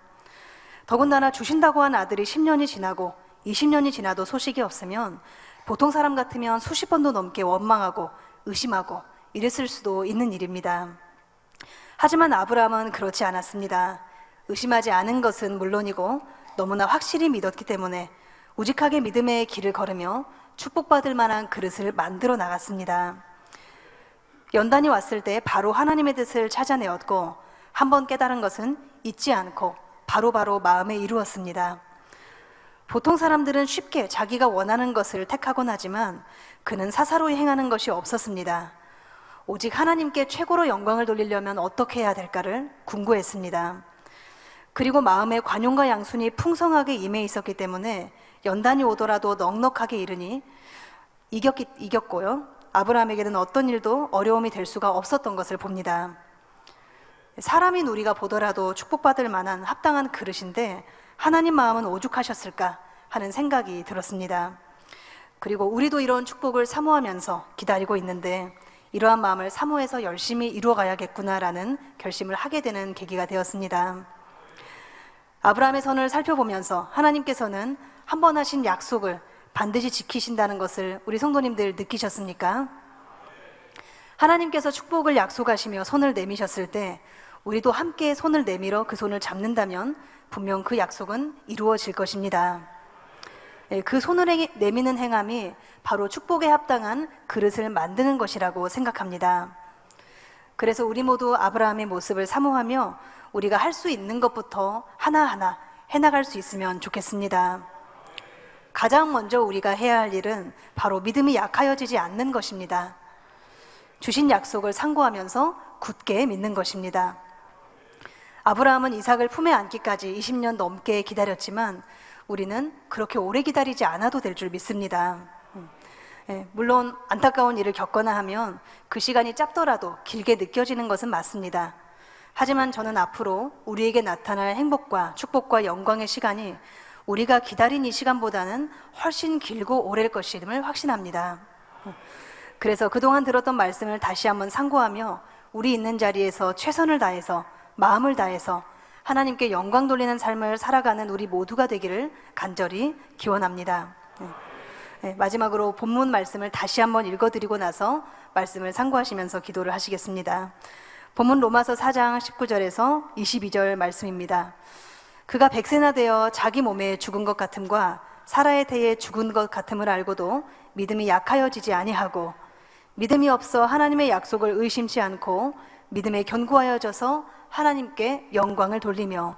더군다나 주신다고 한 아들이 10년이 지나고 20년이 지나도 소식이 없으면 보통 사람 같으면 수십 번도 넘게 원망하고 의심하고 이랬을 수도 있는 일입니다. 하지만 아브라함은 그렇지 않았습니다. 의심하지 않은 것은 물론이고 너무나 확실히 믿었기 때문에 우직하게 믿음의 길을 걸으며 축복받을 만한 그릇을 만들어 나갔습니다. 연단이 왔을 때 바로 하나님의 뜻을 찾아내었고 한번 깨달은 것은 잊지 않고 바로바로 마음에 이루었습니다. 보통 사람들은 쉽게 자기가 원하는 것을 택하곤 하지만 그는 사사로이 행하는 것이 없었습니다. 오직 하나님께 최고로 영광을 돌리려면 어떻게 해야 될까를 궁구했습니다. 그리고 마음에 관용과 양순이 풍성하게 임해 있었기 때문에 연단이 오더라도 넉넉하게 이르니 이겼고요. 아브라함에게는 어떤 일도 어려움이 될 수가 없었던 것을 봅니다. 사람인 우리가 보더라도 축복받을 만한 합당한 그릇인데 하나님 마음은 오죽하셨을까 하는 생각이 들었습니다. 그리고 우리도 이런 축복을 사모하면서 기다리고 있는데 이러한 마음을 사모해서 열심히 이루어가야겠구나라는 결심을 하게 되는 계기가 되었습니다. 아브라함의 선을 살펴보면서 하나님께서는 한 번 하신 약속을 반드시 지키신다는 것을 우리 성도님들 느끼셨습니까? 하나님께서 축복을 약속하시며 손을 내미셨을 때 우리도 함께 손을 내밀어 그 손을 잡는다면 분명 그 약속은 이루어질 것입니다. 그 손을 내미는 행함이 바로 축복에 합당한 그릇을 만드는 것이라고 생각합니다. 그래서 우리 모두 아브라함의 모습을 사모하며 우리가 할 수 있는 것부터 하나하나 해나갈 수 있으면 좋겠습니다. 가장 먼저 우리가 해야 할 일은 바로 믿음이 약하여지지 않는 것입니다. 주신 약속을 상고하면서 굳게 믿는 것입니다. 아브라함은 이삭을 품에 안기까지 20년 넘게 기다렸지만 우리는 그렇게 오래 기다리지 않아도 될 줄 믿습니다. 물론 안타까운 일을 겪거나 하면 그 시간이 짧더라도 길게 느껴지는 것은 맞습니다. 하지만 저는 앞으로 우리에게 나타날 행복과 축복과 영광의 시간이 우리가 기다린 이 시간보다는 훨씬 길고 오래일 것임을 확신합니다. 그래서 그동안 들었던 말씀을 다시 한번 상고하며 우리 있는 자리에서 최선을 다해서 마음을 다해서 하나님께 영광 돌리는 삶을 살아가는 우리 모두가 되기를 간절히 기원합니다. 마지막으로 본문 말씀을 다시 한번 읽어드리고 나서 말씀을 상고하시면서 기도를 하시겠습니다. 본문 로마서 4장 19절에서 22절 말씀입니다. 그가 백세나 되어 자기 몸에 죽은 것 같음과 사라에 대해 죽은 것 같음을 알고도 믿음이 약하여지지 아니하고 믿음이 없어 하나님의 약속을 의심치 않고 믿음에 견고하여져서 하나님께 영광을 돌리며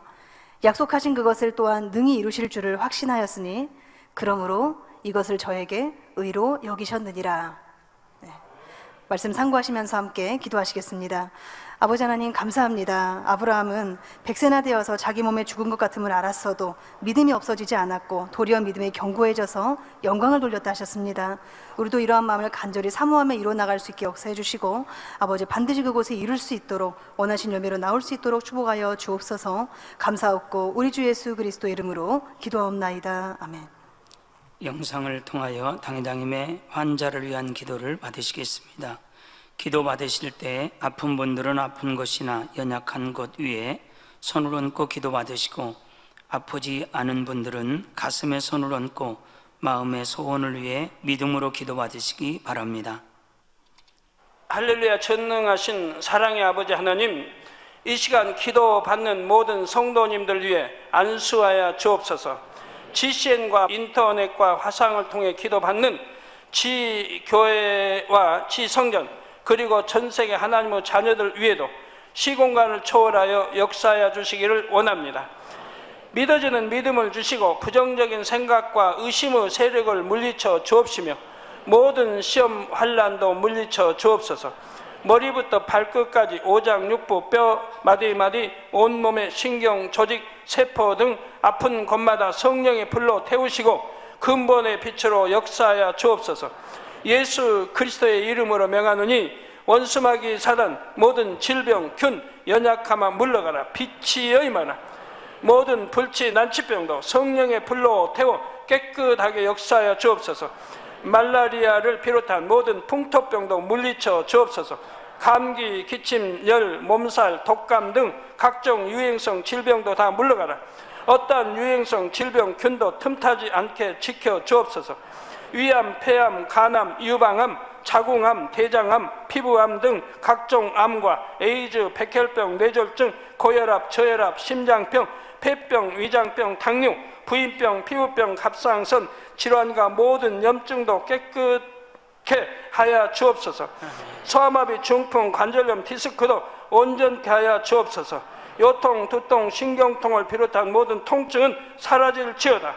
약속하신 그것을 또한 능히 이루실 줄을 확신하였으니 그러므로 이것을 저에게 의로 여기셨느니라. 말씀 상고하시면서 함께 기도하시겠습니다. 아버지 하나님 감사합니다. 아브라함은 백세나 되어서 자기 몸에 죽은 것 같음을 알았어도 믿음이 없어지지 않았고 도리어 믿음에 견고해져서 영광을 돌렸다 하셨습니다. 우리도 이러한 마음을 간절히 사모하며 이뤄나갈 수 있게 역사해 주시고 아버지 반드시 그곳에 이룰 수 있도록 원하신 열매로 나올 수 있도록 축복하여 주옵소서. 감사하옵고 우리 주 예수 그리스도 이름으로 기도하옵나이다. 아멘. 영상을 통하여 당회장님의 환자를 위한 기도를 받으시겠습니다. 기도 받으실 때 아픈 분들은 아픈 곳이나 연약한 곳 위에 손을 얹고 기도 받으시고 아프지 않은 분들은 가슴에 손을 얹고 마음의 소원을 위해 믿음으로 기도 받으시기 바랍니다. 할렐루야. 전능하신 사랑의 아버지 하나님, 이 시간 기도받는 모든 성도님들 위해 안수하여 주옵소서. GCN과 인터넷과 화상을 통해 기도받는 지교회와 지성전 그리고 전세계 하나님의 자녀들 위에도 시공간을 초월하여 역사하여 주시기를 원합니다. 믿어지는 믿음을 주시고 부정적인 생각과 의심의 세력을 물리쳐 주옵시며 모든 시험 환난도 물리쳐 주옵소서. 머리부터 발끝까지 오장육부 뼈 마디마디 온몸의 신경 조직 세포 등 아픈 곳마다 성령의 불로 태우시고 근본의 빛으로 역사하여 주옵소서. 예수 그리스도의 이름으로 명하노니 원수마귀 사단 모든 질병 균 연약함아 물러가라. 빛이 여임하라. 모든 불치 난치병도 성령의 불로 태워 깨끗하게 역사하여 주옵소서. 말라리아를 비롯한 모든 풍토병도 물리쳐 주옵소서. 감기, 기침, 열, 몸살, 독감 등 각종 유행성 질병도 다 물러가라. 어떠한 유행성 질병 균도 틈타지 않게 지켜 주옵소서. 위암, 폐암, 간암, 유방암, 자궁암, 대장암, 피부암 등 각종 암과 에이즈, 백혈병, 뇌졸중, 고혈압, 저혈압, 심장병, 폐병, 위장병, 당뇨, 부인병, 피부병, 갑상선 질환과 모든 염증도 깨끗게 하여 주옵소서. 소아마비, 중풍, 관절염, 디스크도 온전케 하여 주옵소서. 요통, 두통, 신경통을 비롯한 모든 통증은 사라질지어다.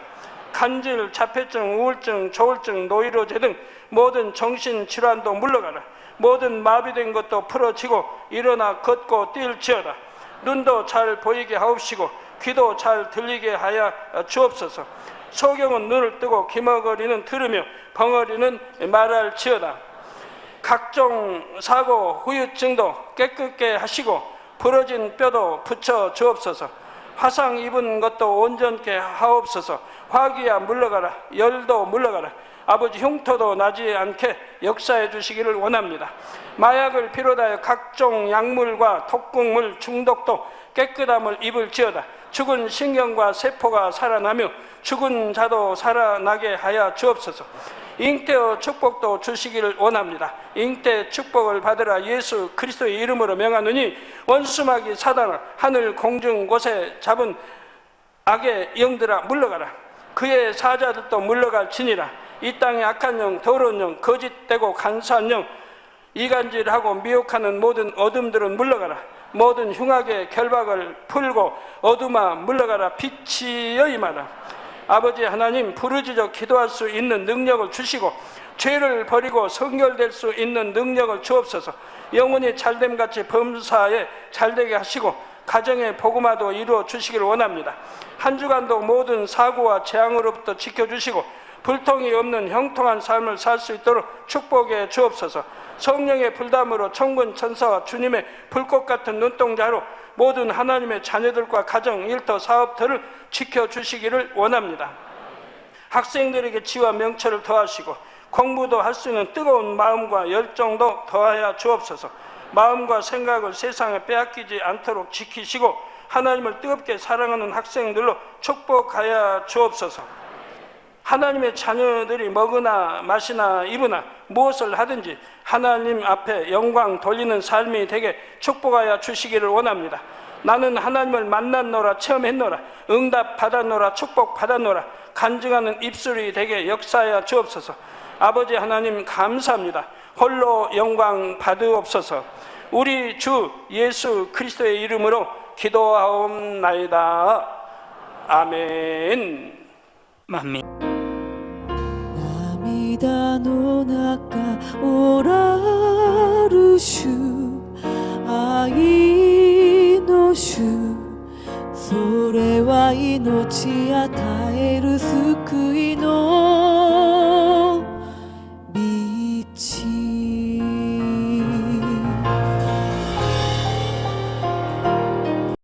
간질, 자폐증, 우울증, 조울증, 노이로제 등 모든 정신질환도 물러가라. 모든 마비된 것도 풀어지고 일어나 걷고 뛸지어다. 눈도 잘 보이게 하옵시고 귀도 잘 들리게 하여 주옵소서. 소경은 눈을 뜨고 기머거리는 들으며 벙어리는 말할지어다. 각종 사고 후유증도 깨끗게 하시고 부러진 뼈도 붙여 주옵소서. 화상 입은 것도 온전케 하옵소서. 화기야 물러가라. 열도 물러가라. 아버지 흉터도 나지 않게 역사해 주시기를 원합니다. 마약을 비롯하여 각종 약물과 독극물 중독도 깨끗함을 입을지어다. 죽은 신경과 세포가 살아나며 죽은 자도 살아나게 하여 주옵소서. 잉태의 축복도 주시기를 원합니다. 잉태 축복을 받으라. 예수 그리스도의 이름으로 명하노니 원수마귀 사단아 하늘 공중 곳에 잡은 악의 영들아 물러가라. 그의 사자들도 물러갈지니라. 이 땅의 악한 영, 더러운 영, 거짓되고 간사한 영, 이간질하고 미혹하는 모든 어둠들은 물러가라. 모든 흉악의 결박을 풀고 어둠아 물러가라. 빛이 여임하라. 아버지 하나님, 부르짖어 기도할 수 있는 능력을 주시고 죄를 버리고 성결될 수 있는 능력을 주옵소서. 영혼이 잘됨같이 범사에 잘되게 하시고 가정의 복음화도 이루어 주시기를 원합니다. 한 주간도 모든 사고와 재앙으로부터 지켜주시고 불통이 없는 형통한 삶을 살 수 있도록 축복해 주옵소서. 성령의 불담으로 천군 천사와 주님의 불꽃 같은 눈동자로 모든 하나님의 자녀들과 가정, 일터, 사업들을 지켜주시기를 원합니다. 학생들에게 지와 명철을 더하시고 공부도 할 수 있는 뜨거운 마음과 열정도 더하여 주옵소서. 마음과 생각을 세상에 빼앗기지 않도록 지키시고 하나님을 뜨겁게 사랑하는 학생들로 축복하여 주옵소서. 하나님의 자녀들이 먹으나 마시나 입으나 무엇을 하든지 하나님 앞에 영광 돌리는 삶이 되게 축복하여 주시기를 원합니다. 나는 하나님을 만났노라, 체험했노라, 응답 받았노라, 축복 받았노라, 간증하는 입술이 되게 역사하여 주옵소서. 아버지 하나님 감사합니다. 홀로 영광 받으옵소서. 우리 주 예수 그리스도의 이름으로 기도하옵나이다. 아멘. 만민 涙の中おらる主愛の主それは命与える救いの